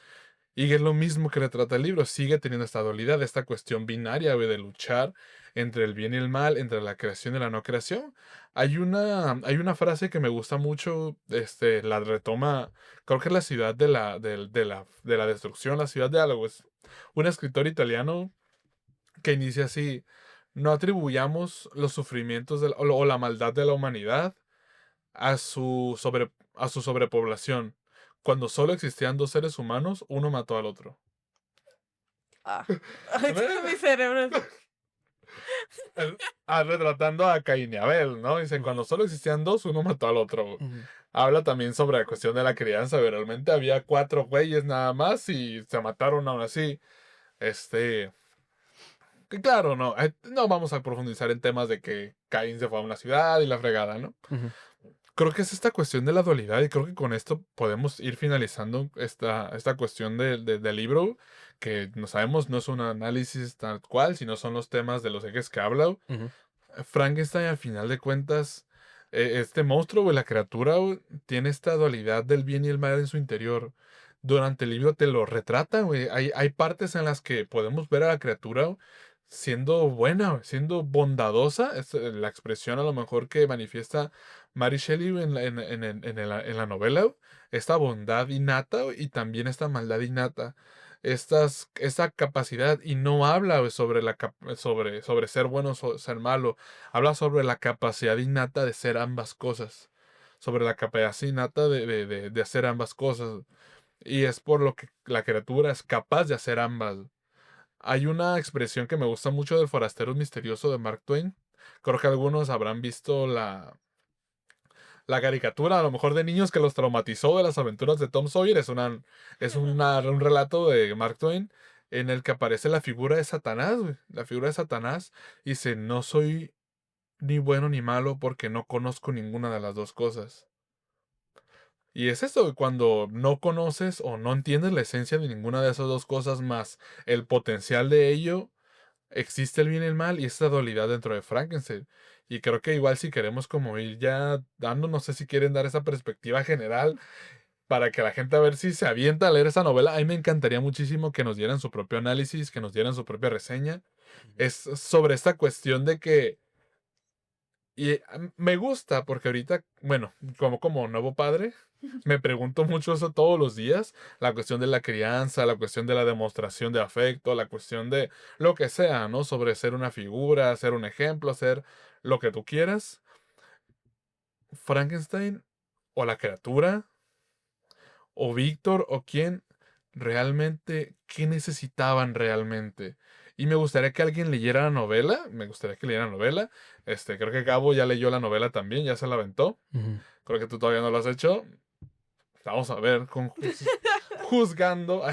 Y es lo mismo que retrata el libro, sigue teniendo esta dualidad, esta cuestión binaria, güey, de luchar entre el bien y el mal, entre la creación y la no creación. Hay una frase que me gusta mucho, la retoma, creo que es la ciudad de la destrucción, la ciudad de algo. Es un escritor italiano que inicia así, no atribuyamos los sufrimientos o la maldad de la humanidad a su sobrepoblación. Cuando solo existían dos seres humanos, uno mató al otro. Ah. Ay, mi cerebro. El- Retratando a Caín y Abel, ¿no? Dicen, cuando solo existían dos, uno mató al otro. Ujú. Habla también sobre la cuestión de la crianza. Realmente había 4 güeyes nada más y se mataron aún así. Que claro, no vamos a profundizar en temas de que Caín se fue a una ciudad y la fregada, ¿no? Ujú. Creo que es esta cuestión de la dualidad y creo que con esto podemos ir finalizando esta cuestión del libro, que no sabemos, no es un análisis tal cual, sino son los temas de los ejes que habla. Ujú. Frankenstein, al final de cuentas, este monstruo, güey, la criatura, güey, tiene esta dualidad del bien y el mal en su interior. Durante el libro te lo retrata, güey. Hay partes en las que podemos ver a la criatura siendo buena, güey, siendo bondadosa. Es la expresión a lo mejor que manifiesta Mary Shelley güey, en la novela. Güey. Esta bondad innata güey, y también esta maldad innata esta capacidad y no habla güey, sobre ser bueno o ser malo, habla sobre la capacidad innata de ser ambas cosas, sobre la capacidad innata de hacer ambas cosas. Y es por lo que la criatura es capaz de hacer ambas. Hay una expresión que me gusta mucho del forastero misterioso de Mark Twain. Creo que algunos habrán visto la caricatura, a lo mejor de niños que los traumatizó de las aventuras de Tom Sawyer. Un relato de Mark Twain en el que aparece la figura de Satanás, güey. La figura de Satanás dice, no soy ni bueno ni malo porque no conozco ninguna de las dos cosas. Y es eso, cuando no conoces o no entiendes la esencia de ninguna de esas dos cosas más el potencial de ello, existe el bien y el mal y esta dualidad dentro de Frankenstein. Y creo que igual si queremos como ir ya dando, no sé si quieren dar esa perspectiva general para que la gente a ver si se avienta a leer esa novela. A mí me encantaría muchísimo que nos dieran su propio análisis, que nos dieran su propia reseña. Es sobre esta cuestión de que me gusta porque ahorita, bueno, como nuevo padre, me pregunto mucho eso todos los días, la cuestión de la crianza, la cuestión de la demostración de afecto, la cuestión de lo que sea, ¿no? Sobre ser una figura, ser un ejemplo, ser lo que tú quieras. Frankenstein o la criatura o Víctor o quién realmente, qué necesitaban realmente. Y me gustaría que alguien leyera la novela, me gustaría que leyera la novela. Creo que Gabo ya leyó la novela también, ya se la aventó. Ujú. Creo que tú todavía no lo has hecho. Vamos a ver, juzgando.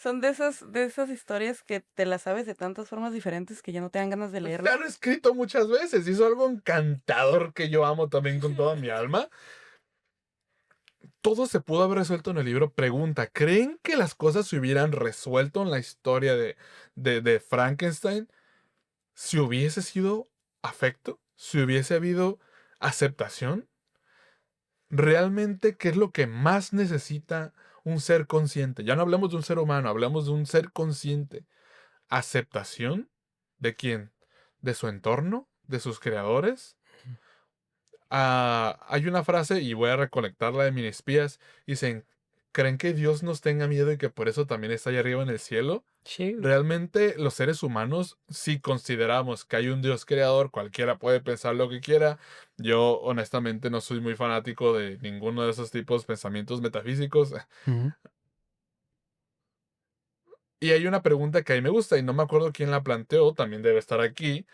Son de esas historias que te las sabes de tantas formas diferentes que ya no te dan ganas de Se leerlas. han escrito muchas veces. Hizo algo encantador que yo amo también con toda mi alma. Todo se pudo haber resuelto en el libro. Pregunta, ¿creen que las cosas se hubieran resuelto en la historia de Frankenstein si hubiese sido afecto? Si hubiese habido aceptación. ¿Realmente qué es lo que más necesita un ser consciente? Ya no hablamos de un ser humano, hablamos de un ser consciente. ¿Aceptación? ¿De quién? ¿De su entorno? ¿De sus creadores? Hay una frase, y voy a recolectarla de mis espías, dicen, ¿creen que Dios nos tenga miedo y que por eso también está allá arriba en el cielo? Sí. Realmente los seres humanos, si consideramos que hay un Dios creador, cualquiera puede pensar lo que quiera. Yo honestamente no soy muy fanático de ninguno de esos tipos de pensamientos metafísicos. Ujú. Y hay una pregunta que a mí me gusta y no me acuerdo quién la planteó, también debe estar aquí,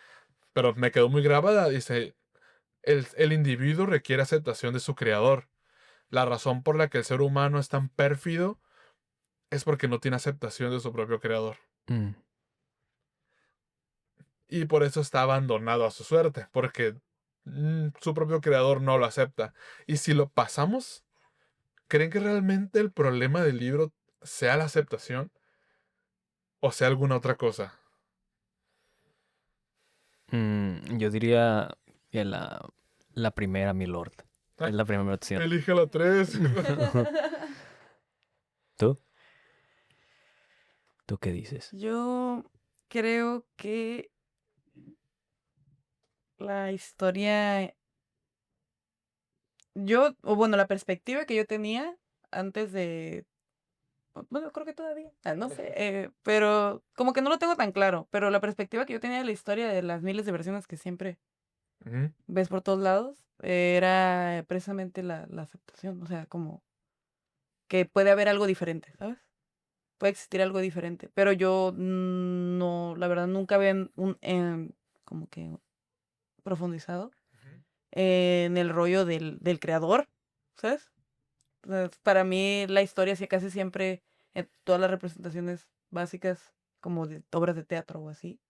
pero me quedó muy grabada. Dice, el individuo requiere aceptación de su creador. La razón por la que el ser humano es tan pérfido es porque no tiene aceptación de su propio creador. Mm. Y por eso está abandonado a su suerte, porque su propio creador no lo acepta. Y si lo pasamos, ¿creen que realmente el problema del libro sea la aceptación o sea alguna otra cosa? Yo diría que la primera, mi lord. Ah, Es la primera opción. elige la 3. ¿Tú? ¿Tú qué dices? Yo creo que la historia, o bueno, la perspectiva que yo tenía antes de, bueno, creo que todavía, no sé, pero como que no lo tengo tan claro, pero la perspectiva que yo tenía de la historia de las miles de versiones que siempre ves por todos lados, era precisamente la aceptación, o sea, como que puede haber algo diferente, ¿sabes? Puede existir algo diferente, pero yo no, la verdad, nunca había como que profundizado en el rollo del creador, ¿sabes? O sea, para mí la historia sí casi siempre, en todas las representaciones básicas, como de obras de teatro o así,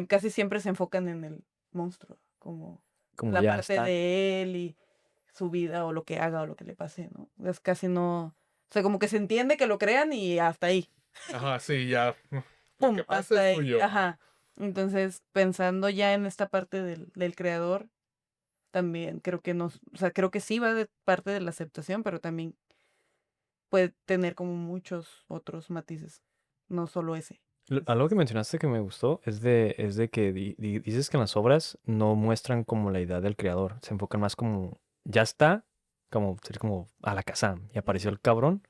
casi siempre se enfocan en el monstruo, como Como la ya parte está. de él y su vida o lo que haga o lo que le pase, ¿no? Es casi no, o sea, como que se entiende que lo crean y hasta ahí. Ajá, sí, ya. Lo que ¡Pum! pasa Hasta es ahí. suyo. Ajá. Entonces, pensando ya en esta parte del creador, también creo que no, o sea, creo que sí va de parte de la aceptación, pero también puede tener como muchos otros matices, no solo ese. Algo que mencionaste que me gustó es de que dices que en las obras no muestran como la idea del creador, se enfocan más como, ya está, como ser como a la casa, y apareció el cabrón,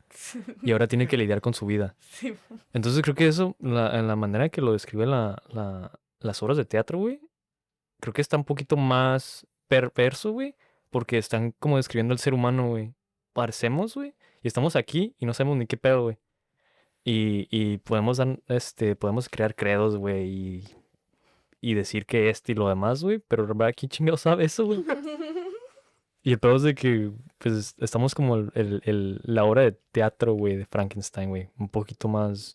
y ahora tiene que lidiar con su vida. Sí. Entonces creo que eso, en la manera que lo describe las obras de teatro, güey, creo que está un poquito más perverso, güey, porque están como describiendo al ser humano, güey. Parecemos, güey, y estamos aquí y no sabemos ni qué pedo, güey. Y podemos podemos crear credos, güey, y decir que y lo demás, güey, pero la verdad, ¿quién chingado sabe eso, güey? Y el pedo es de que, pues, estamos como la obra de teatro, güey, de Frankenstein, güey, un poquito más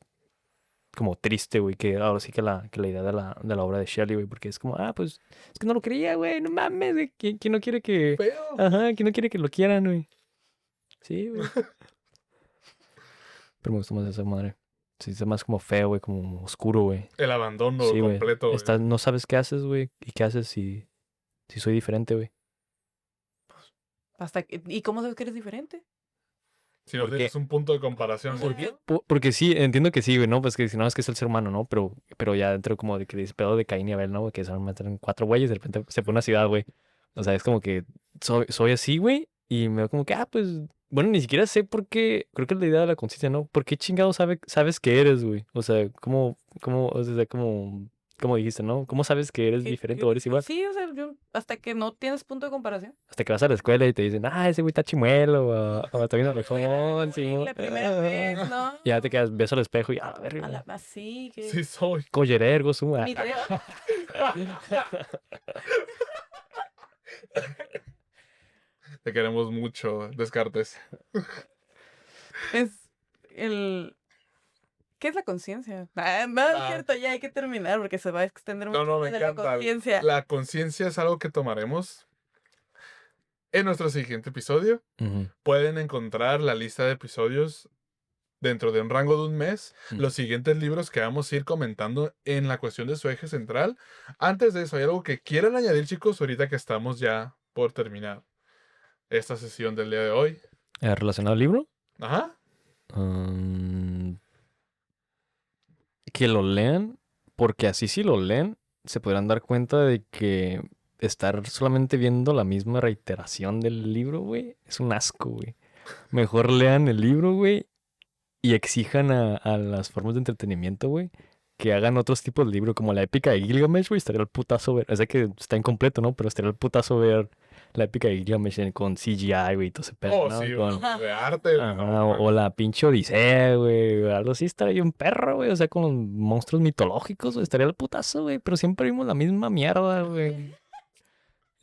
como triste, güey, que ahora sí que la idea de la obra de Shelley, güey, porque es como, pues, es que no lo quería, güey, no mames, güey, ¿quién no quiere que, Feo. ajá, quién no quiere que lo quieran, güey? Sí, güey. Pero me gustó más esa madre. Sí, es más como feo, güey, como oscuro, güey. El abandono Sí, güey. completo, güey. No sabes qué haces, güey, y qué haces si soy diferente, güey. ¿Y cómo sabes que eres diferente? Si no ¿Por qué? tienes un punto de comparación. ¿Por ¿no? qué? Porque sí, entiendo que sí, güey, ¿no? Pues que si no es que es el ser humano, ¿no? Pero ya dentro como de que dice pedo de Caín y Abel, ¿no? Güey, que se van a meter en 4 güeyes y de repente se pone una ciudad, güey. O sea, es como que soy así, güey, y me veo como que, pues, bueno, ni siquiera sé por qué, creo que es la idea de la conciencia, ¿no? ¿Por qué chingado sabes que eres, güey? O sea, o sea, como dijiste, ¿no? ¿Cómo sabes que eres diferente o eres igual? Sí, o sea, hasta que no tienes punto de comparación. Hasta que vas a la escuela y te dicen, ese güey está chimuelo, o está viendo orejón, sí, La primera vez, ¿no? y ya te quedas, ves al espejo y, A verga, así que... Sí soy. collerergo, suma. Mi dedo. Te queremos mucho, Descartes. Es el... ¿Qué es la conciencia? No, es cierto, ya hay que terminar porque se va a extender mucho No, me de la encanta. conciencia. La conciencia es algo que tomaremos en nuestro siguiente episodio. Ujú. Pueden encontrar la lista de episodios dentro de un rango de un mes. Mm. Los siguientes libros que vamos a ir comentando en la cuestión de su eje central. Antes de eso, ¿hay algo que quieran añadir, chicos? Ahorita que estamos ya por terminar esta sesión del día de hoy. ¿Relacionado al libro? Ajá. Mm, que lo lean, porque así si lo leen, se podrán dar cuenta de que estar solamente viendo la misma reiteración del libro, güey, es un asco, güey. Mejor lean el libro, güey, y exijan a las formas de entretenimiento, güey, que hagan otros tipos de libro, como la épica de Gilgamesh, güey, estaría el putazo ver, es de que está incompleto, ¿no? Pero estaría el putazo ver la épica de Gilgamesh con CGI, güey, y todo ese pedo, Oh, ¿no? sí, Con- de arte. Ajá, no, o la pinche Odisea, güey. Algo así estaría un perro, güey. O sea, con los monstruos mitológicos, güey. Estaría el putazo, güey. Pero siempre vimos la misma mierda, güey.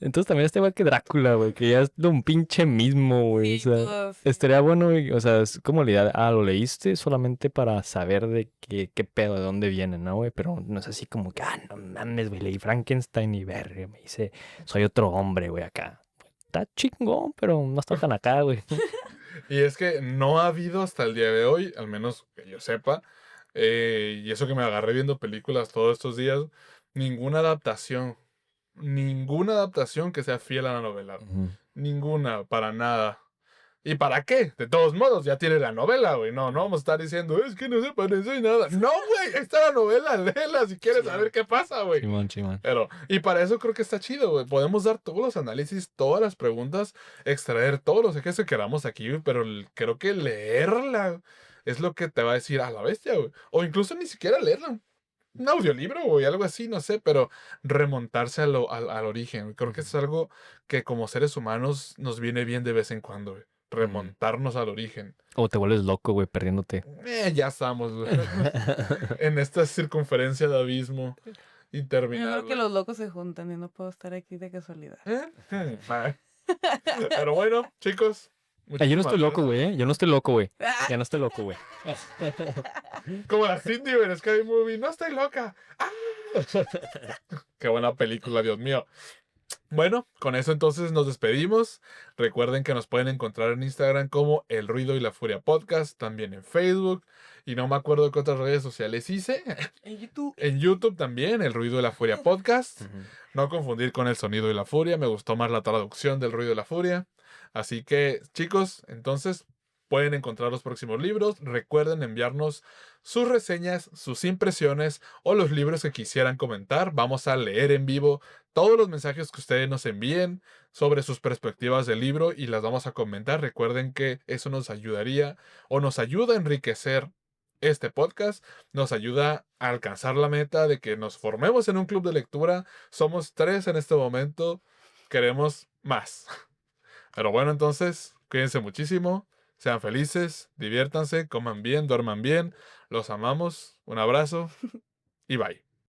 Entonces también este igual que Drácula, güey. Que ya es lo un pinche mismo, güey. Sí, O sea, todos, sí. estaría bueno, güey, o sea, es como la idea, lo leíste solamente para saber de qué pedo, de dónde viene, ¿no, güey? Pero no es así como que, no mames, güey, leí Frankenstein y verga, me dice, soy otro hombre, güey, acá. Está chingón, pero no está tan acá, güey. Y es que no ha habido hasta el día de hoy, al menos que yo sepa, y eso que me agarré viendo películas todos estos días, ninguna adaptación que sea fiel a la novela. Ujú. Ninguna, para nada. ¿Y para qué? De todos modos, ya tiene la novela, güey. No vamos a estar diciendo, es que no se parece en nada. No, güey, ahí está la novela, léela si quieres saber qué pasa, güey. Simón, Simón. Pero, y para eso creo que está chido, güey. Podemos dar todos los análisis, todas las preguntas, extraer todos los ejes que queramos aquí, güey. Pero creo que leerla es lo que te va a decir a la bestia, güey. O incluso ni siquiera leerla. Un audiolibro, güey, algo así, no sé, pero remontarse al origen, güey. Creo que es algo que como seres humanos nos viene bien de vez en cuando, güey. Remontarnos al origen. O te vuelves loco, güey, perdiéndote. Ya estamos, güey. En esta circunferencia de abismo Yo creo interminable. que los locos se juntan y no puedo estar aquí de casualidad. Pero bueno, chicos. Yo no estoy muchísimas loco, gracias. güey. Yo no estoy loco, güey. Ya no estoy loco, güey. Como la Cindy en Sky Movie. No estoy loca. ¡Ah! Qué buena película, Dios mío. Bueno, con eso entonces nos despedimos. Recuerden que nos pueden encontrar en Instagram como El Ruido y la Furia Podcast, también en Facebook. Y no me acuerdo qué otras redes sociales hice. En YouTube. En YouTube también, El Ruido y la Furia Podcast. No confundir con El Sonido y la Furia. Me gustó más la traducción del Ruido y la Furia. Así que, chicos, entonces pueden encontrar los próximos libros. Recuerden enviarnos sus reseñas, sus impresiones o los libros que quisieran comentar. Vamos a leer en vivo todos los mensajes que ustedes nos envíen sobre sus perspectivas del libro y las vamos a comentar. Recuerden que eso nos ayudaría o nos ayuda a enriquecer este podcast, nos ayuda a alcanzar la meta de que nos formemos en un club de lectura. Somos 3 en este momento. Queremos más. Pero bueno, entonces, cuídense muchísimo. Sean felices, diviértanse, coman bien, duerman bien. Los amamos. Un abrazo y bye.